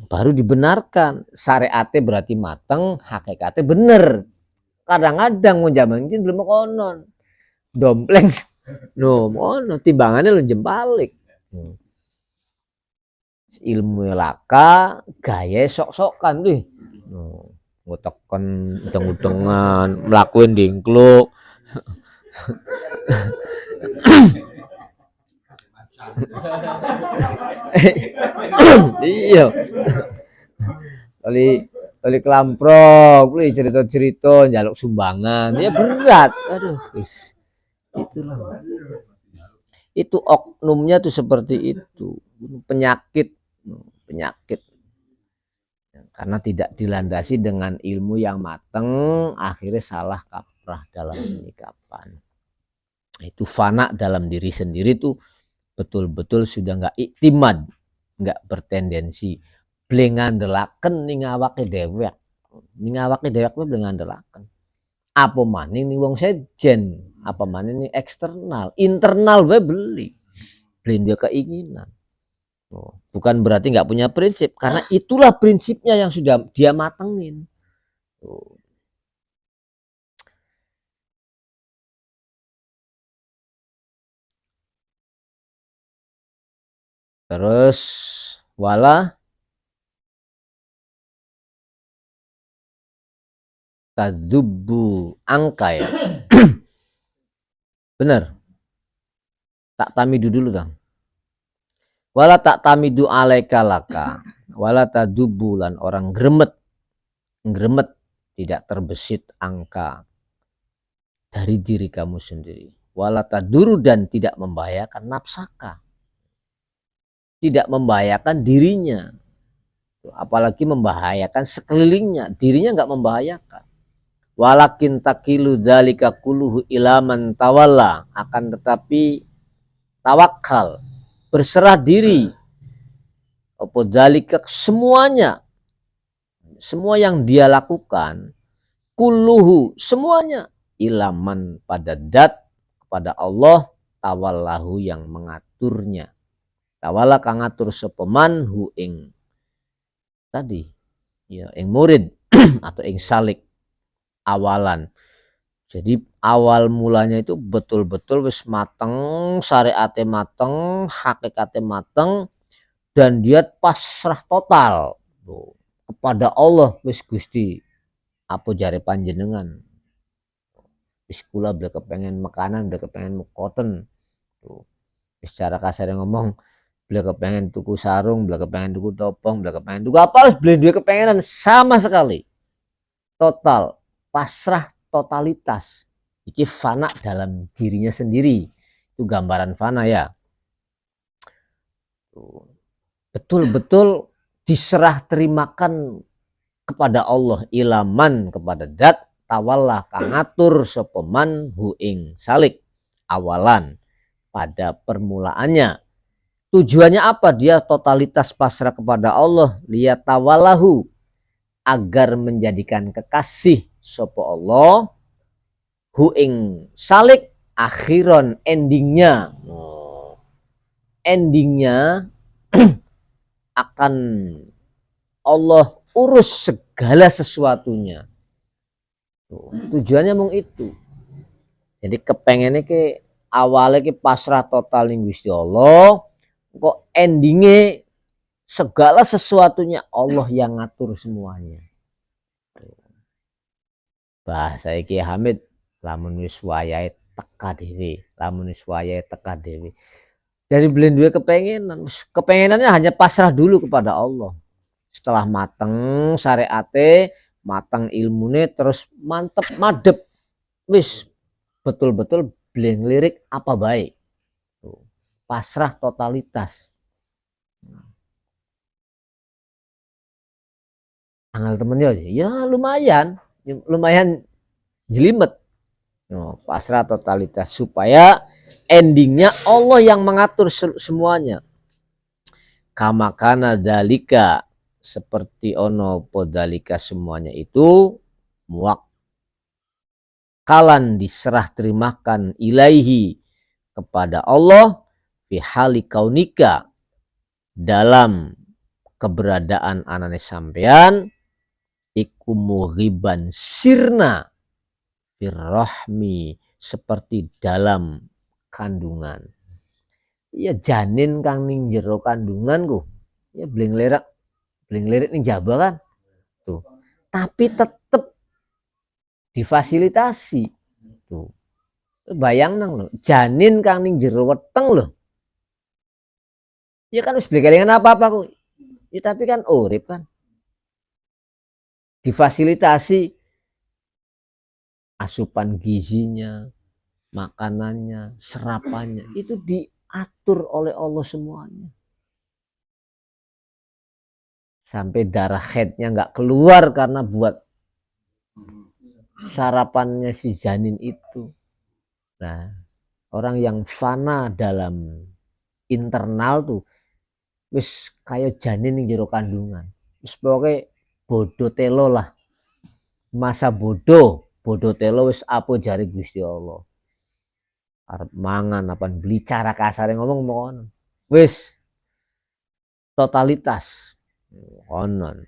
Baru dibenarkan syariatnya berarti mateng, hakikatnya bener. Kadang-kadang mau zaman ini belum konon dompleng no mono timbangannya lo jembalik ilmu laka gaya sok-sokan tuh ngotokan udeng-udengan melakuin dingkluk iya kali kelamprok beli cerita-cerita jaluk sumbangan ya berat aduh wis itulah itu oknumnya tuh seperti itu penyakit karena tidak dilandasi dengan ilmu yang mateng akhirnya salah kaprah dalam penyikapan itu fana dalam diri sendiri tuh betul-betul sudah nggak iktimad nggak bertendensi blengandelaken ning awake dewek blengandelaken apa maning ning wong sejen apa maning ning eksternal internal we beli dia keinginan bukan berarti nggak punya prinsip karena itulah prinsipnya yang sudah dia matengin Terus wala tadubbu angka ya. Bener. Tak tamidu dulu dong. Wala tak tamidu alaika laka. Wala tadubbu lan orang gremet tidak terbesit angka dari diri kamu sendiri. Wala taduru dan tidak membahayakan nafsaka. Tidak membahayakan dirinya. Apalagi membahayakan sekelilingnya. Dirinya nggak membahayakan. Walakin takilu dalika kuluhu ilaman tawalla. Akan tetapi tawakal, berserah diri, apa dalika semuanya, semua yang dia lakukan, kuluhu semuanya, ilaman pada dat, kepada Allah, tawallahu yang mengaturnya. Tawalla kang ngatur sepeman hu ing tadi, ya ing murid atau ing salik awalan. Jadi awal mulanya itu betul-betul wis mateng, syariate mateng, hakikate mateng, dan dia pasrah total tuh, kepada Allah. Wis Gusti, apa jare panjenengan, wis kula beli kepengen makanan, beli kepengen mukoten tuh. Secara kasar ngomong, beli kepengen tuku sarung, beli kepengen tuku topong, beli kepengen tuku apa, harus beli dua kepengenan sama sekali. Total, pasrah, totalitas. Iki fana dalam dirinya sendiri. Itu gambaran fana ya. Betul-betul diserah terimakan kepada Allah, ilaman kepada dat, tawallah kang ngatur sepeman hu ing salik awalan pada permulaannya. Tujuannya apa? Dia totalitas pasrah kepada Allah, lihat tawalahu, agar menjadikan kekasih sopo Allah hu ing salik akhiron, endingnya. Endingnya akan Allah urus segala sesuatunya. Tujuannya mung itu. Jadi kepengennya ke awalnya ke pasrah total ning Gusti Allah, kok endingnya segala sesuatunya Allah yang ngatur semuanya. Bahasa iki Hamid, lamun wis wayahe teka dhewe, lamun wis wayahe teka dhewe. Dari beli dua kepengenan, kepengenannya hanya pasrah dulu kepada Allah. Setelah mateng syariate, mateng ilmune, terus mantep madep, wis betul-betul beli lirik apa baik, pasrah totalitas. Tanggal temennya ya lumayan jelimet. Pasrah totalitas supaya endingnya Allah yang mengatur semuanya. Kamakana dalika, seperti ono podalika semuanya itu muak kalan diserah terimakan ilaihi kepada Allah fi hali kaunika, dalam keberadaan anane sampean iku mughiban sirna firrahmi, seperti dalam kandungan. Ya janin kang ning jero kandungan ku ya bling lirik ning jaba kan tuh, tapi tetep difasilitasi tuh. Bayang nang lo, janin kang ning jero weteng lo, ya kan harus beli kelingan apa ku ya, tapi kan urip kan difasilitasi asupan gizinya, makanannya, serapannya itu diatur oleh Allah semuanya. Sampai darah headnya nggak keluar karena buat sarapannya si janin itu. Nah, orang yang fana dalam internal tuh wis kayak janin yang jero kandungan. Wis pokoknya bodoh telo lah. Masa bodoh telo wis apa jari Gusti Allah. Arep mangan apa beli, cara kasar ngomong ngono. Wis totalitas onon.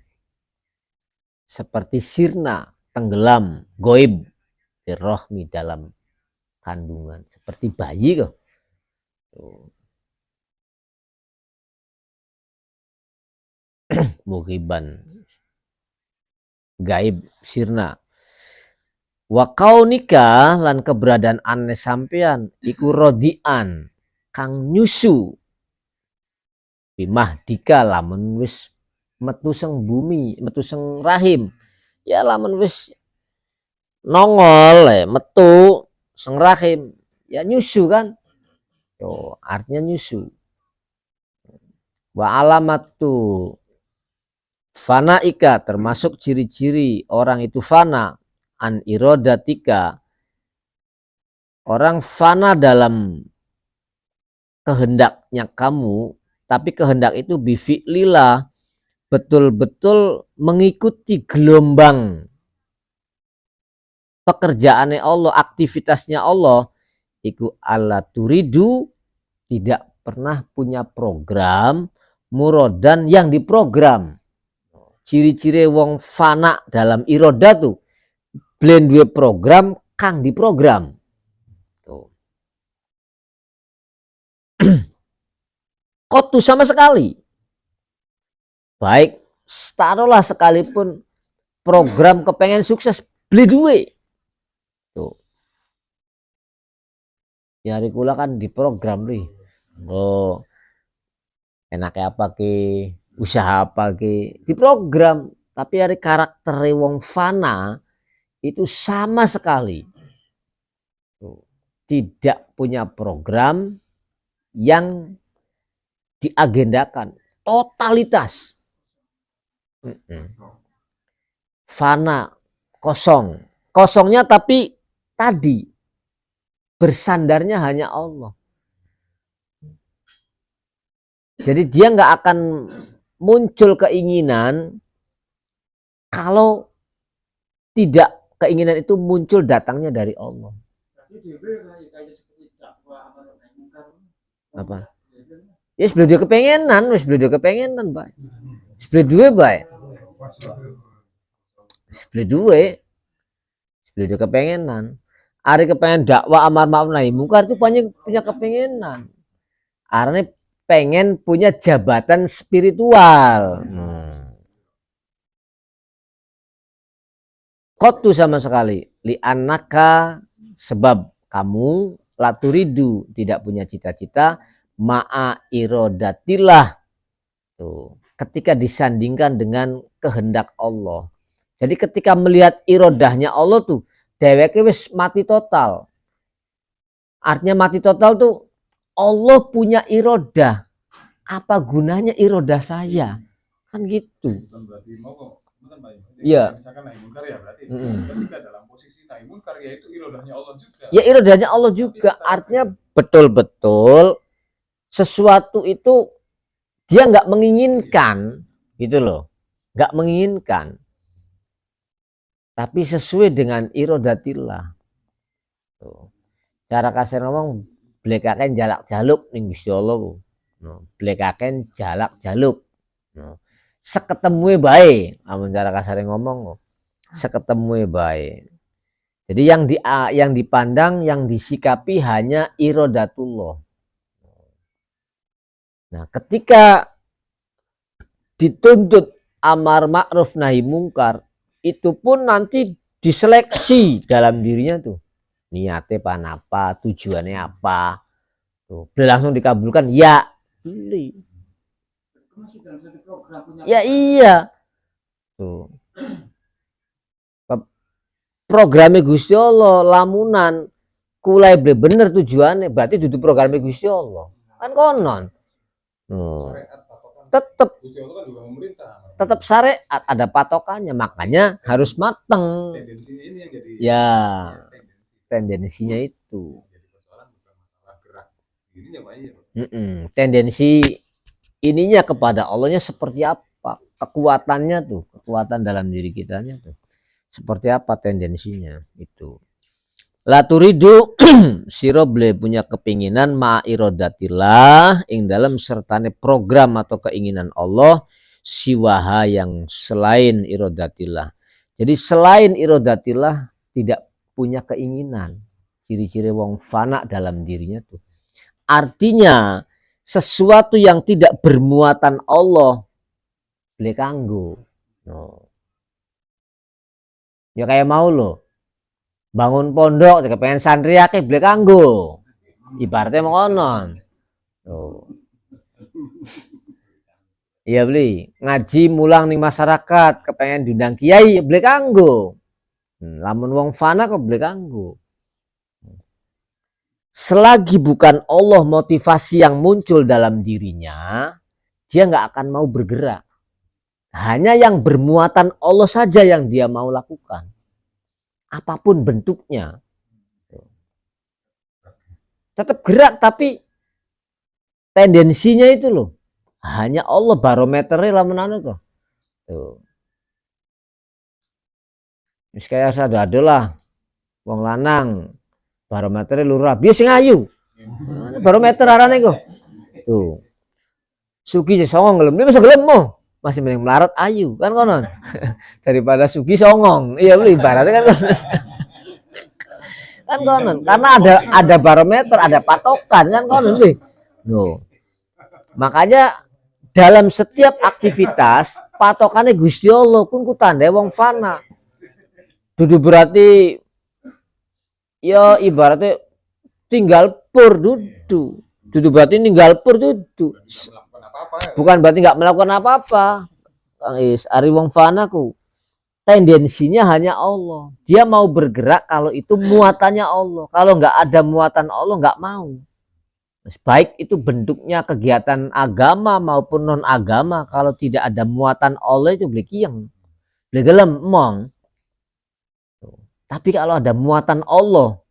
Seperti sirna tenggelam goib rohmi dalam kandungan, seperti bayi kok. Mughiban, gaib sirna. Wa kaunika lan keberadaan ane sampean iku rodian kang nyusu bimah dika lamun wis metu seng bumi, metu seng rahim. Ya lamun wis nongol metu seng rahim ya nyusu kan. Yo, artinya nyusu. Wa alamatu fana ika termasuk ciri-ciri orang itu fana an irodatika, orang fana dalam kehendaknya kamu, tapi kehendak itu bifi'lillah, betul-betul mengikuti gelombang pekerjaannya Allah, aktivitasnya Allah. Iku ala turidu, tidak pernah punya program murodan yang diprogram. Ciri-ciri wong fana dalam iroda tuh blend dua program kang diprogram. Kotu sama sekali. Baik, taruhlah sekalipun program kepengen sukses beli duit. Tuh. Ya hari kula kan diprogram nih. Oh, enaknya apa ki, usaha apa ki, diprogram. Tapi hari karakter wong fana itu sama sekali. Tuh. Tidak punya program yang diagendakan, totalitas. Fana, kosong. Kosongnya tapi tadi bersandarnya hanya Allah. Jadi dia nggak akan muncul keinginan kalau tidak keinginan itu muncul datangnya dari Allah. Apa? Ya sebelum dia kepengenan, baik. Sebelum dua baik. Sebelum dia kepengenan. Ari kepengen dakwah amar ma'ruf nahi mungkar itu punya kepengenan. Arane pengen punya jabatan spiritual. Kotu sama sekali. Li anaka, sebab kamu laturidu, tidak punya cita-cita, ma'a irodatillah. Tuh. Ketika disandingkan dengan kehendak Allah. Jadi ketika melihat irodahnya Allah tuh, dheweke wis mati total. Artinya mati total tuh Allah punya irodah. Apa gunanya irodah saya? Kan gitu. Iya. Misalkan nahi munkar ya berarti ketika dalam posisi nahi munkar ya itu irodahnya Allah juga. Ya irodahnya Allah juga. Artinya betul-betul sesuatu itu dia nggak menginginkan gitu loh. Nggak menginginkan. Tapi sesuai dengan irodatillah. Tuh. Cara kasar ngomong blekaken jalak jaluk ning Gusti Allah. Blekaken jalak jaluk. Seketemue bae, amun cara kasar ngomong. Seketemue bae. Jadi yang dipandang, yang disikapi hanya irodatullah. Nah, ketika dituntut amar ma'ruf nahi mungkar, itu pun nanti diseleksi dalam dirinya tuh. Niatnya apa, tujuannya apa. Tuh, langsung dikabulkan, ya beli. Ya iya. Tuh. Programnya Gusti Allah lamunan kulai bener tujuannya berarti duduk programnya Gusti Allah. Kan konon. Tetap syariat ada patokannya, makanya harus mateng. Ya, tendensinya itu. Tendensi ininya kepada Allahnya seperti apa, kekuatannya tuh, kekuatan dalam diri kitanya tuh seperti apa tendensinya itu. La turidu siroble punya kepinginan ma'irodatillah ing dalam sertane program atau keinginan Allah siwaha yang selain irodatillah. Jadi selain irodatillah tidak punya keinginan. Ciri-ciri wong fana dalam dirinya tuh. Artinya sesuatu yang tidak bermuatan Allah beli kanggo. No. Ya kayak mau lo bangun pondok, kepengen santri akeh beli kanggo. Ibaratnya mengonon. Tuh. Iya beli ngaji mulang nih masyarakat, kepengen diundang kiai beli kanggo. Lamun wong fana kok beli kanggo. Selagi bukan Allah motivasi yang muncul dalam dirinya, dia nggak akan mau bergerak. Hanya yang bermuatan Allah saja yang dia mau lakukan. Apapun bentuknya. Tetap gerak tapi tendensinya itu loh. Hanya Allah barometernya lamun anu tuh. Tuh. Wis kaya sadado lah. Wong lanang barometernya lurah, biar sing ayu. Barometer arane kok. Tuh. Sugi songong gelem, dia bisa gelem mo. Masih mending melarat ayu kan konon. Daripada sugi songong. Iya beli ibaratnya kan konon. Kan konon, karena ada barometer, ada patokan kan konon beli. No. Makanya dalam setiap aktivitas patokannya Gusti Allah kun ku tandai wong fana. Dudu berarti ya ibaratnya tinggal pur dudu. Dudu berarti ninggal pur dudu. Bukan berarti nggak melakukan apa-apa. Kang Is, ari wong fana ku tendensinya hanya Allah. Dia mau bergerak kalau itu muatannya Allah. Kalau nggak ada muatan Allah nggak mau. Baik itu bentuknya kegiatan agama maupun non agama, kalau tidak ada muatan Allah itu beli kieng, beli gelem emong. Tapi kalau ada muatan Allah,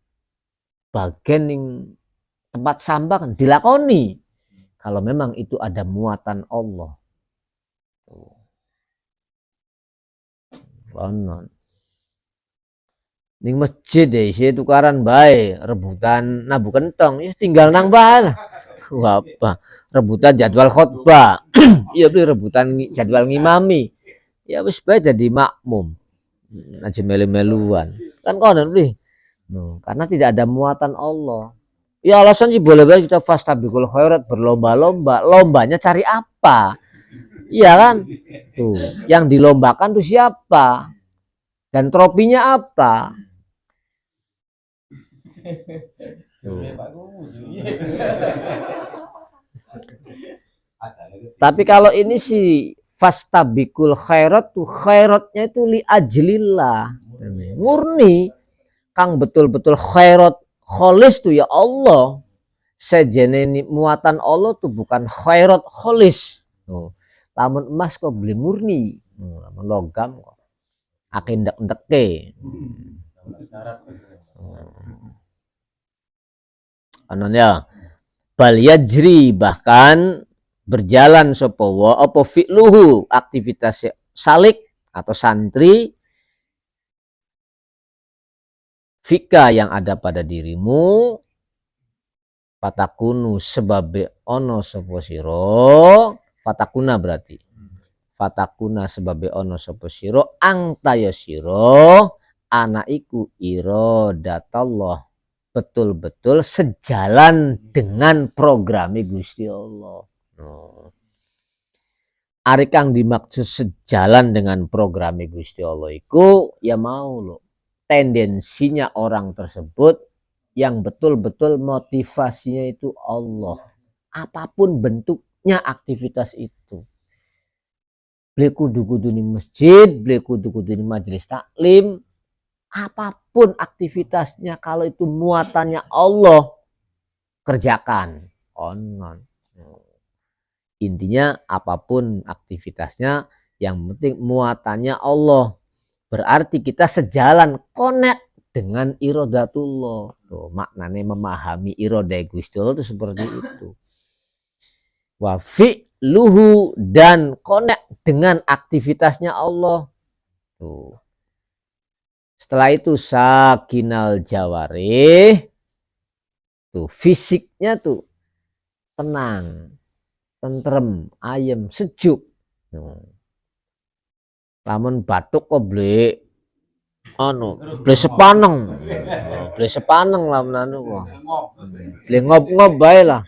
bagian yang tempat sampah kan dilakoni. Kalau memang itu ada muatan Allah. Konon. Ning masjid deh, isi tukaran bae, rebutan nabu kentong, ya tinggal nang bae lah. Apa? Rebutan jadwal khotbah. Iya beli rebutan jadwal ngimami. Ya wis bae jadi makmum. Aja melu-meluan. Kan konon beli. No, karena tidak ada muatan Allah. Ya alasan sih boleh-boleh kita fastabiqul khairat, berlomba-lomba. Lombanya cari apa? Iya kan? Tuh, yang dilombakan tuh siapa? Dan tropinya apa? Tapi kalau ini sih fastabiqul khairat tuh khairatnya itu li ajlillah. Murni kang betul-betul khairat kholis tuh ya Allah. Sejene muatan Allah tuh bukan khairat kholis. Tuh. Lamun emas kok beli murni. Lamun logam kok. Akin ndek-ndeke. Ananya bal yajri bahkan berjalan sapa wa apa fi'luhu aktivitas salik atau santri fika yang ada pada dirimu fatakunu sebabe ono sapa sira fatakuna berarti fatakuna sebabe ono sapa sira angtaya sira ana iku iradatullah betul-betul sejalan dengan program Gusti Allah. Ari kang dimaksud sejalan dengan program Gusti Allah iku ya mau lo tendensinya orang tersebut yang betul-betul motivasinya itu Allah. Apapun bentuknya aktivitas itu. Beli kudu-kudu di masjid, beli kudu-kudu di majelis taklim, apapun aktivitasnya kalau itu muatannya Allah kerjakan. Onon. Intinya apapun aktivitasnya yang penting muatannya Allah. Berarti kita sejalan connect dengan iradatullah. Tuh, maknanya memahami iradah Gusti Allah itu seperti itu. Wa fi'luhu dan connect dengan aktivitasnya Allah. Tuh. Setelah itu sakinal jawarih. Tuh fisiknya tuh tenang, tentrem, ayem, sejuk. Lamun batuk kok beli sepaneng lamun anu kok. Beli ngob-ngob bae lah.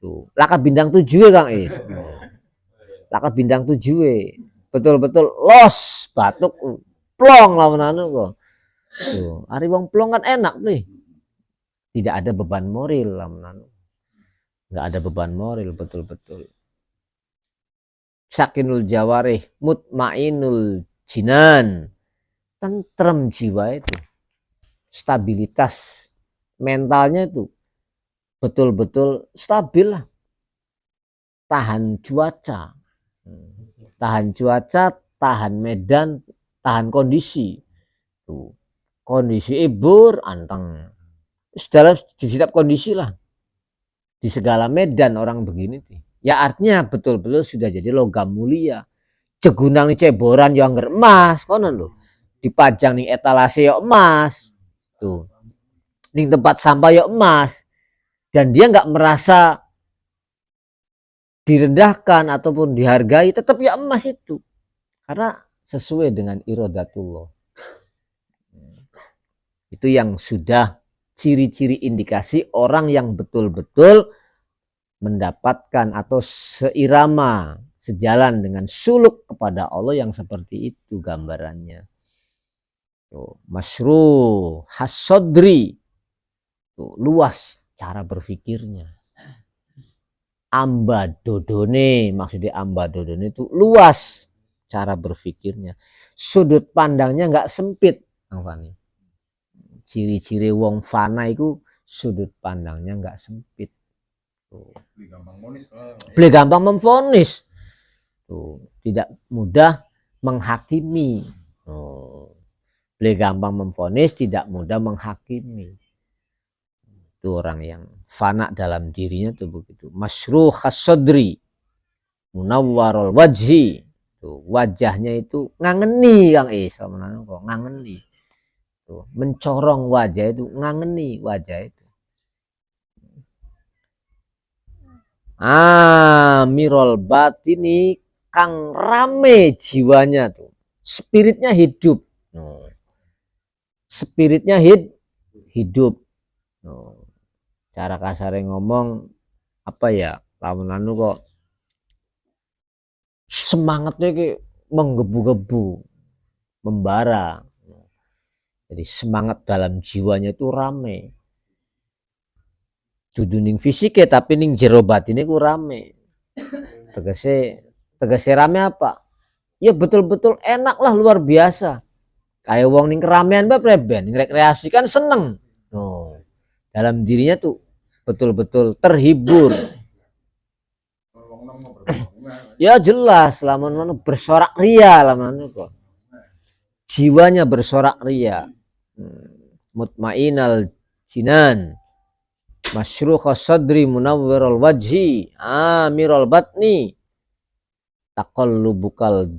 Tuh, laka bintang 7 Kang Is. Laka bintang 7 betul-betul los batuk plong lawan anu kok. Tuh, ari wong plong kan enak nih. Tidak ada beban moral lawan anu. Enggak ada beban moral betul-betul. Sakinul jawarih, mutmainul jinan. Tentrem jiwa itu. Stabilitas mentalnya itu betul-betul stabil lah. Tahan cuaca, tahan medan, tahan kondisi. Tuh. Kondisi ibur anteng. Dalam di setiap kondisi lah. Di segala medan orang begini tuh. Ya artinya betul-betul sudah jadi logam mulia. Cegunang nih ceboran yang angger emas, kono lho. Dipajang nih etalase yo emas. Tuh. Ning tempat sampah yo emas. Dan dia nggak merasa direndahkan ataupun dihargai, tetap ya emas itu. Karena sesuai dengan iradatullah. Itu yang sudah ciri-ciri indikasi orang yang betul-betul mendapatkan atau seirama, sejalan dengan suluk kepada Allah yang seperti itu gambarannya. Tuh, masyru hasodri, tuh, luas cara berpikirnya. Ambadodone, maksudnya ambadodone itu luas cara berpikirnya. Sudut pandangnya nggak sempit, Fani. Ciri-ciri wong fana itu sudut pandangnya nggak sempit. Beli gampang memvonis. Tuh, tidak mudah menghakimi. Beli gampang memvonis, tidak mudah menghakimi. Itu orang yang fana dalam dirinya tuh begitu. Masyruh khasodri, munawwarul wajhi. Tuh, wajahnya itu ngangeni Kang Islam kok ngangeni. Tuh, mencorong wajah itu, ngangeni wajah itu. Mirol batini kang rame jiwanya tuh. Spiritnya hidup. Spiritnya hidup. Cara kasarnya ngomong apa ya? Lawan anu kok semangatnya kayak menggebu-gebu, membara. Jadi semangat dalam jiwanya itu rame. Dudu ning fisike tapi ning jero batine ku rame. Tegese rame apa? Ya betul-betul enak lah, luar biasa. Kayak wong ning keramaian mbak preben, rekreasi kan seneng. Dalam dirinya tuh betul-betul terhibur. Ya jelas, lamun bersorak ria lamun kok. Jiwanya bersorak ria. Mutmainal jinan. Masyruh sadri munawwirul wajhi. Amirul batni. Takollabakal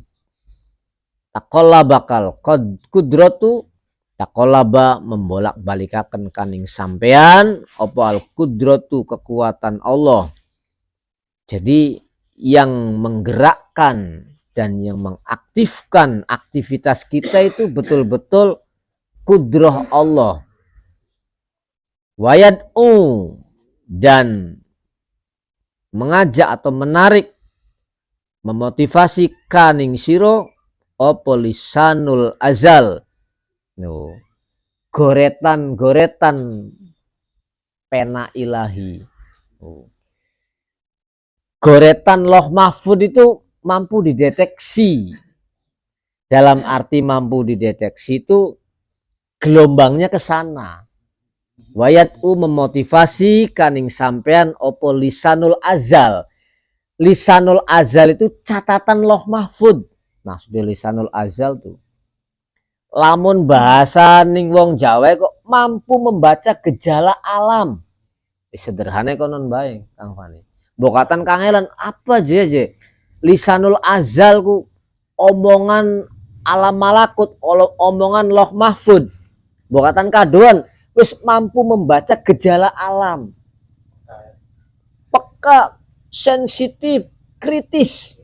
kudratu. Takolaba membolak-balikaken kaning sampean apa al kudratu kekuatan Allah. Jadi yang menggerakkan dan yang mengaktifkan aktivitas kita itu betul-betul kudrah Allah. Wayad'u dan mengajak atau menarik, memotivasi kaning siro apa lisanul azal. Goretan pena ilahi. Goretan loh mahfud itu mampu dideteksi. Dalam arti mampu dideteksi itu gelombangnya ke sana. Wayat'u memotivasi kaning sampean opo lisanul azal. Lisanul azal itu catatan loh mahfud. Maksudnya lisanul azal tuh. Lamun bahasa ning wong Jawa kok mampu membaca gejala alam. Sederhana konon bae Kang Fani. Bokatan kangelan apa aja. Lisanul azal ku omongan alam malakut, omongan loh mahfud. Bokatan kadoan wis mampu membaca gejala alam. Peka, sensitif, kritis.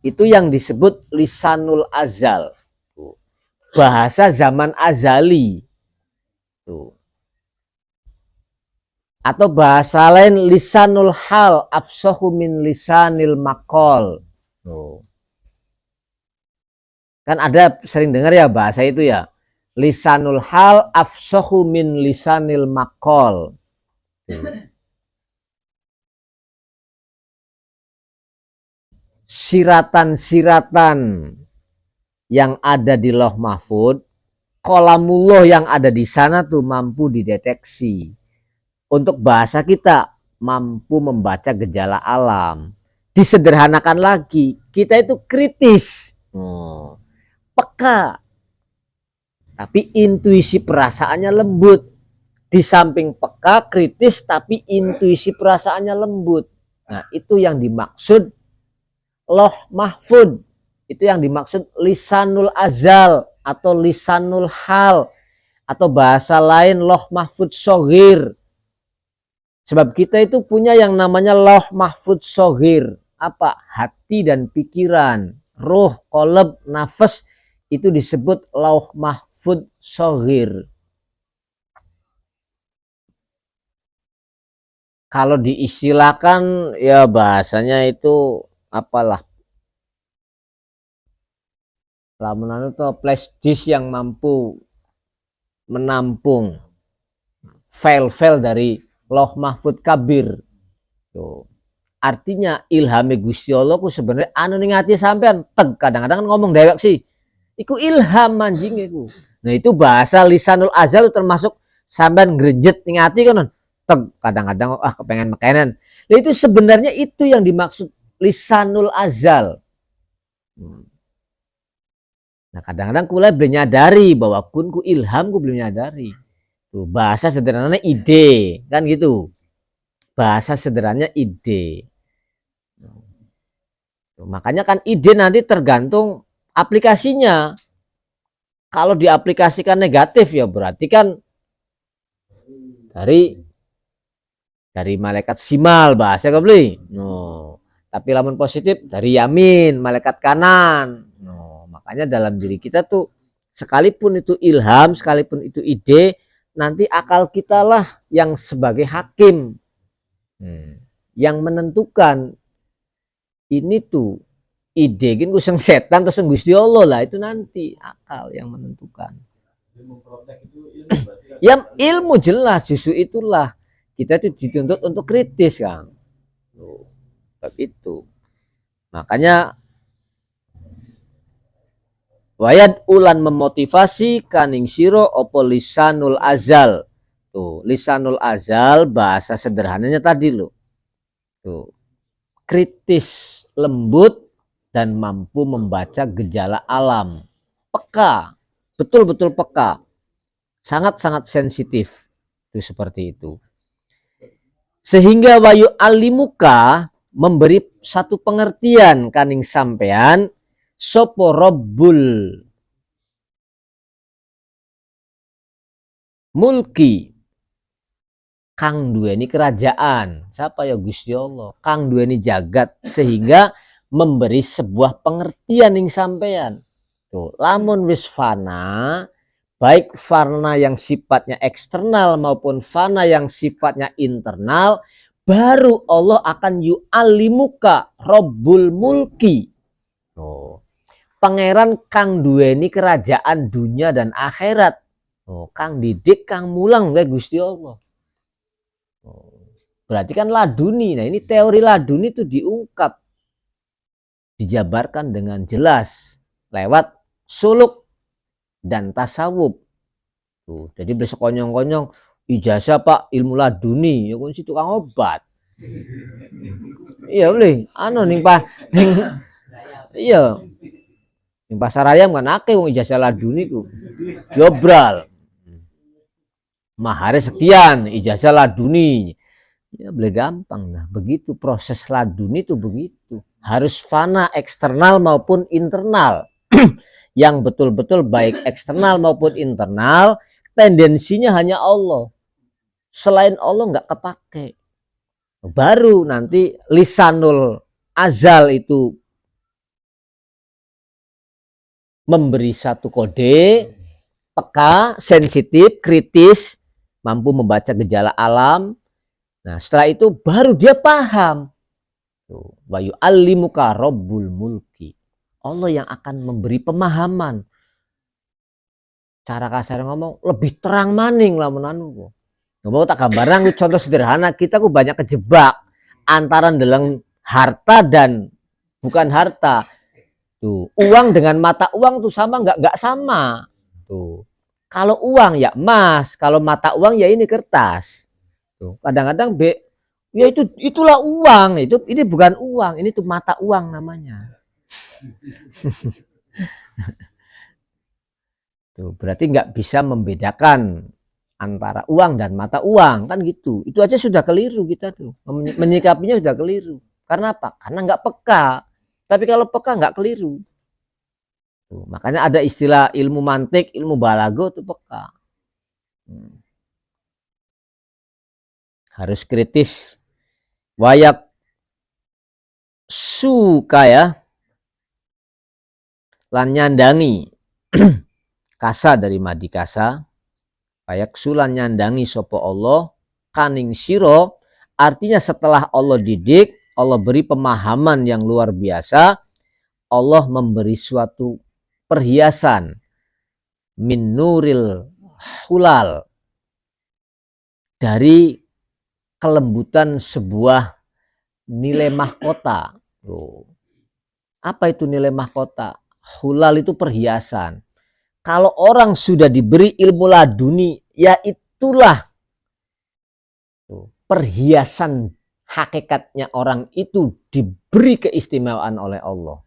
Itu yang disebut lisanul azal. Bahasa zaman azali. Atau bahasa lain lisanul hal afsahu min lisanil maqal. Oh. Kan ada sering dengar ya bahasa itu ya, lisanul hal afsahu min lisanil maqal. Siratan-siratan yang ada di Lauh Mahfud, qalamullah yang ada di sana tuh mampu dideteksi. Untuk bahasa kita mampu membaca gejala alam. Disederhanakan lagi, kita itu kritis, peka, tapi intuisi perasaannya lembut. Di samping peka, kritis, tapi intuisi perasaannya lembut. Nah, itu yang dimaksud Lauh Mahfud. Itu yang dimaksud lisanul azal atau lisanul hal, atau bahasa lain Lauh Mahfud Shogir. Sebab kita itu punya yang namanya Lauh Mahfud Shogir. Apa? Hati dan pikiran, ruh, qalb, nafas, itu disebut Lauh Mahfud Shogir. Kalau diistilahkan ya bahasanya itu apalah, lamunan itu flash disk yang mampu menampung file-file dari Lauh Mahfud Kabir. Tuh. Artinya ilhame Gusti Allah ku sebenarnya anu ning ati sampean. Kadang-kadang kan ngomong dewek sih. Iku ilham anjing iku. Nah, itu bahasa lisanul azal termasuk sampean grejet ning ati kan. Kadang-kadang kepengen makanan. Nah, itu sebenarnya itu yang dimaksud lisanul azal. Nah, kadang-kadang kula belum nyadari bahwa kunku ilham ku belum nyadari. Tuh, bahasa sederhananya ide, kan gitu. Bahasa sederhananya ide. Tuh, makanya kan ide nanti tergantung aplikasinya. Kalau diaplikasikan negatif ya berarti kan dari malaikat simal bahasa kebeli. No. Tapi lamun positif dari yamin, malaikat kanan. No. Makanya dalam diri kita tuh sekalipun itu ilham, sekalipun itu ide, nanti akal kita lah yang sebagai hakim. Yang menentukan ini tuh ide gin kuseng setan kuseng Gusti Allah lah, itu nanti akal yang menentukan. Ya ilmu jelas, justru itulah kita itu dituntut untuk kritis, Kang. Sebab itu. Makanya wayad ulan memotivasi kaning siro opo lisanul azal. Tuh, lisanul azal bahasa sederhananya tadi loh. Tuh. Kritis, lembut, dan mampu membaca gejala alam. Peka, betul-betul peka. Sangat-sangat sensitif. Itu seperti itu. Sehingga wayu alimuka memberi satu pengertian kaning sampean sopo robbul mulki kang duweni kerajaan. Siapa ya? Gusti Allah. Kang duweni jagat, sehingga memberi sebuah pengertian ning sampean. Tuh, lamun wis fana, baik fana yang sifatnya eksternal maupun fana yang sifatnya internal, baru Allah akan yu'allimuka Rabbul Mulki. Oh, pangeran kang duweni kerajaan dunia dan akhirat. Oh, kang didik, kang mulang kayak Gusti Allah. Oh, berarti kan laduni. Nah, ini teori laduni itu diungkap, dijabarkan dengan jelas lewat suluk dan tasawuf. Tuh, jadi besok konyong-konyong ijazah Pak ilmu laduni, ya kan situ kang obat. Iya boleh, anu ning Pak ning iya. Ning pasar ayam kan akeh wong ijazah laduni ku. Jobral. Mahare sekian, ijazah laduni. Ya boleh gampang. Nah, begitu proses laduni itu begitu. Harus fana eksternal maupun internal. Yang betul-betul baik eksternal maupun internal, tendensinya hanya Allah. Selain Allah nggak kepake. Baru nanti lisanul azal itu memberi satu kode, peka, sensitif, kritis, mampu membaca gejala alam. Nah, setelah itu baru dia paham. Tuh, wa yu'allimuka rabbul mulki. Allah yang akan memberi pemahaman. Cara kasar ngomong lebih terang maning lamun anu ku. Ngomong tak gambaran contoh sederhana, kita ku banyak kejebak antara ndeleng harta dan bukan harta. Tuh, uang dengan mata uang tuh sama nggak sama. Tuh. Kalau uang ya emas, kalau mata uang ya ini kertas. Tuh, kadang-kadang ya itulah uang, ini bukan uang, ini tuh mata uang namanya. Tuh, berarti nggak bisa membedakan antara uang dan mata uang kan gitu. Itu aja sudah keliru kita tuh, menyikapinya sudah keliru. Karena apa? Karena nggak peka. Tapi kalau peka nggak keliru. Tuh, makanya ada istilah ilmu mantik, ilmu balago tuh peka. Harus kritis. Wayak suka ya, lan nyandangi kasa dari madi kasa. Wayak sulan nyandangi sopo Allah kaning siro, artinya setelah Allah didik, Allah beri pemahaman yang luar biasa, Allah memberi suatu perhiasan min nuril hulal, dari kelembutan sebuah nilai mahkota. Apa itu nilai mahkota? Hulal itu perhiasan. Kalau orang sudah diberi ilmu laduni, ya itulah perhiasan hakikatnya, orang itu diberi keistimewaan oleh Allah.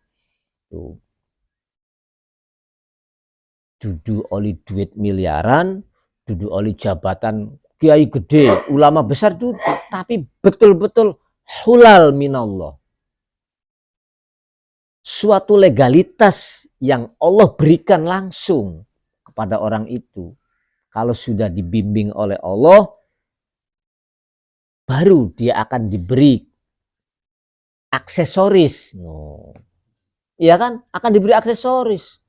Dudu oli duit miliaran, dudu oli jabatan kiai gede, ulama besar dudu, tapi betul-betul hulal minallah. Suatu legalitas yang Allah berikan langsung kepada orang itu. Kalau sudah dibimbing oleh Allah, baru dia akan diberi aksesoris. Iya kan? Akan diberi aksesoris.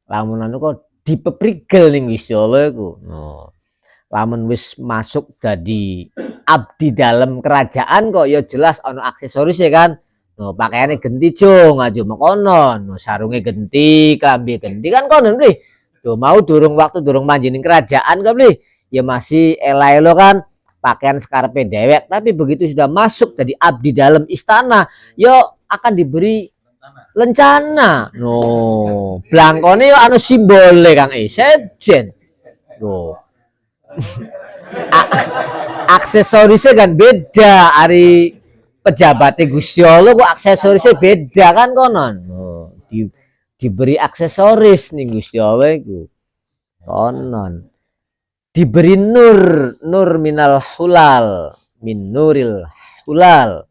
Lamun anu kok dipeprigel ning Gusti Allah iku. Lamun wis masuk jadi abdi dalam kerajaan kok ya jelas ana aksesoris ya kan. Pakaiannya genti cung aja makonon, sarungnya genti, klambi genti kan konon beli. Mau durung waktu durung manjining kerajaan kan beli. Ya masih elo kan, pakaian skarpe dewek, tapi begitu sudah masuk jadi abdi dalam istana, yo akan diberi lencana. Blangkone yo anu simbole Kang sejen. Aksesorisnya kan beda, ari pejabatnya Gusti Allah kok aksesorisnya beda kan konon. Diberi aksesoris nih Gusti Allah itu konon. Diberi nur minal hulal, min nuril hulal,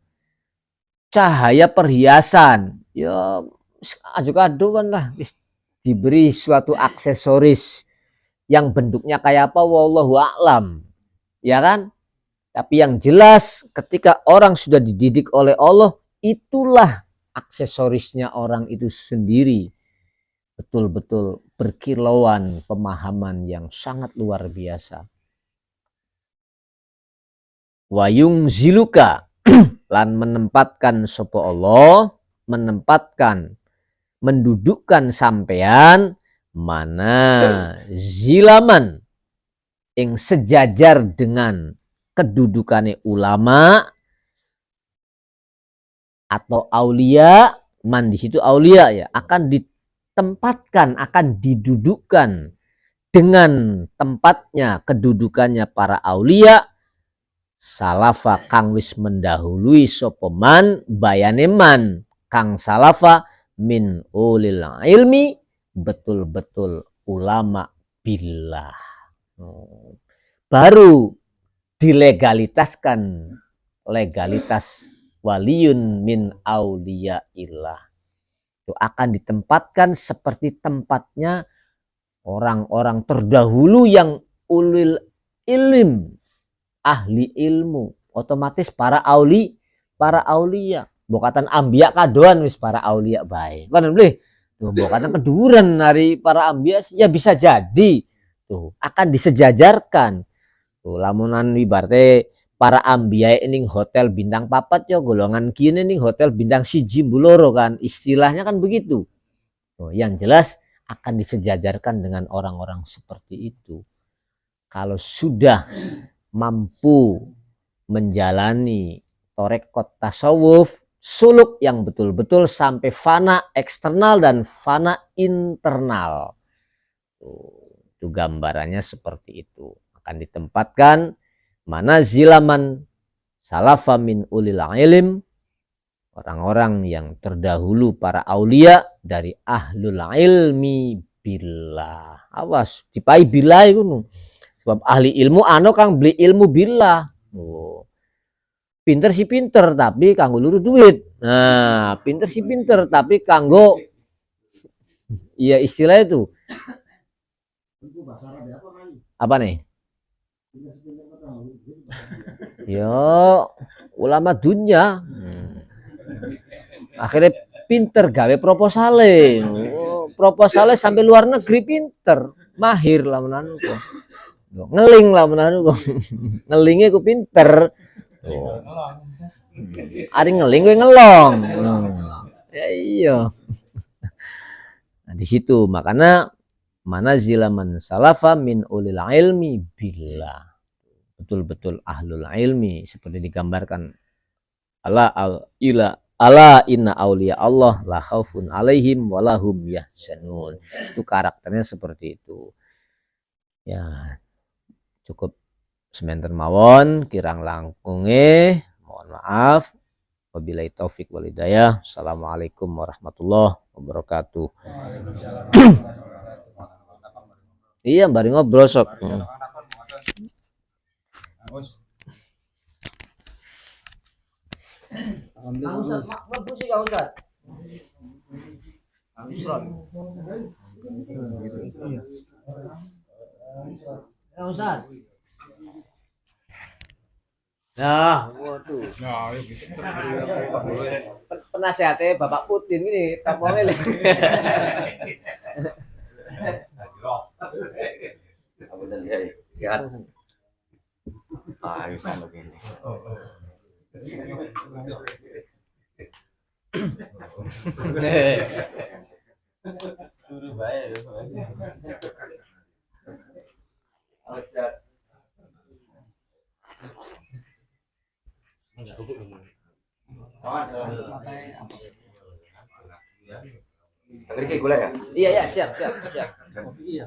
cahaya perhiasan. Ya ajuk-adukan lah, diberi suatu aksesoris yang bentuknya kayak apa wallahu a'lam. Ya kan? Tapi yang jelas ketika orang sudah dididik oleh Allah, itulah aksesorisnya orang itu sendiri. Betul-betul berkilauan pemahaman yang sangat luar biasa. Wayung ziluka lan menempatkan sopo Allah, mendudukkan sampean mana zilaman yang sejajar dengan kedudukannya ulama atau aulia, man di situ aulia ya, akan ditempatkan, akan didudukkan dengan tempatnya, kedudukannya para aulia, salafa kang wis mendahului sopeman bayaneman kang salafa min ulil ilmi, betul-betul ulama billah. Baru dilegalitaskan legalitas waliyun min auliyaillah. Itu akan ditempatkan seperti tempatnya orang-orang terdahulu yang ulil ilm, ahli ilmu, otomatis para aulia. Bokatan ambiya kadoan wis para aulia bae. Kan beli. Tuh bokatan keduren dari para ambiya ya bisa jadi tuh akan disejajarkan. Tuh lamunan ibaratnya para ambiya ning hotel bintang papat yo golongan kini ning hotel bintang siji buloro kan, istilahnya kan begitu. Yang jelas akan disejajarkan dengan orang-orang seperti itu. Kalau sudah mampu menjalani torekot tasawuf suluk yang betul-betul sampai fana eksternal dan fana internal. Itu gambarannya seperti itu. Akan ditempatkan manazilaman salafa min ulil ilm, orang-orang yang terdahulu para aulia dari ahlul ilmi billah. Awas dipai billah itu. Sebab ahli ilmu ano kang beli ilmu billah. Pinter si pinter tapi kanggo luru duit. Nah, pinter si pinter tapi kanggo iya istilah itu. Apa nih? Yo, ulama dunia. Akhirnya pinter gawe proposale. Proposale sampai luar negeri pinter, mahir lah menanu kok. Ngeling lah menanu kok. Ngelingnya ku pinter. Ari ngeling gue ngelong. Ya iya. Nah, di situ makanya manazilaman salafa min ulil ilmi billah. Betul-betul ahlul ilmi seperti digambarkan ala inna auliya Allah la khaufun alaihim walahum yahzanun. Itu karakternya seperti itu. Ya, cukup sementen mawon kirang langkunge, mohon maaf. Wabillahi taufik wal hidayah. Assalamualaikum warahmatullahi wabarakatuh. Iya, bari ngobrol sok. Alhamdulillah. Bagus sih Kang Ustaz. Kang Ustaz. Nah, waduh. Nah, ya bisa. Penasehatnya Bapak Putin ini tak boleh. Lihat. Bisa begini. Ini gula ya? Iya ya, siap. Iya.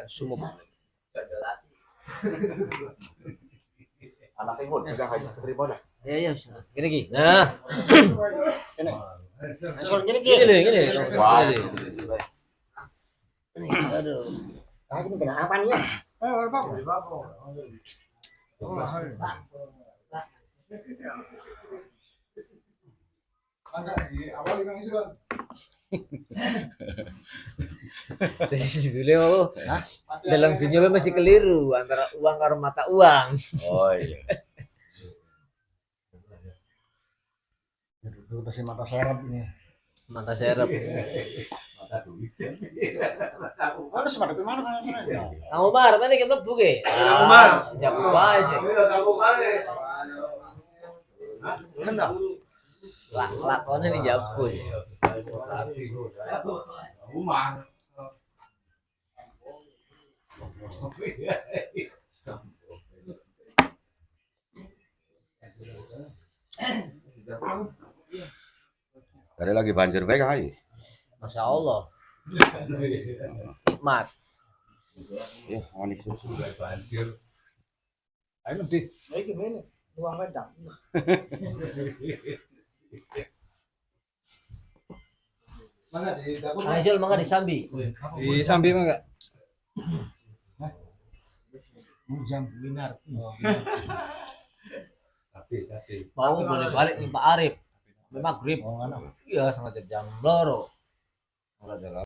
Sumuk. Anaknya pun pegang aja terima dah. Iya, gini. Nah. Ini. Gini. Wah. Aduh. Ah, ini kena apa nih ya? Beliau dalam dunia masih keliru antara uang karo mata uang. Oh iya. Dulu pasti mata serap ini. Mata serap. Harus madep mana kan? Kang Umar, mana kita mlebu ge? Kang Umar. Jam aja. Hendak. Lakonnya di Jabu. Umar. Ada lagi banjir baik hai. Masya Allah. Nikmat. Ya, manis susu. Ayo nanti. Baik ini uang wedang. Mangga di dapur. Hasil mangga disambi. Di sambil mangga. Jam binar. Mau boleh balik nih Pak Arif. Memang grip. Iya, sangat jam loro.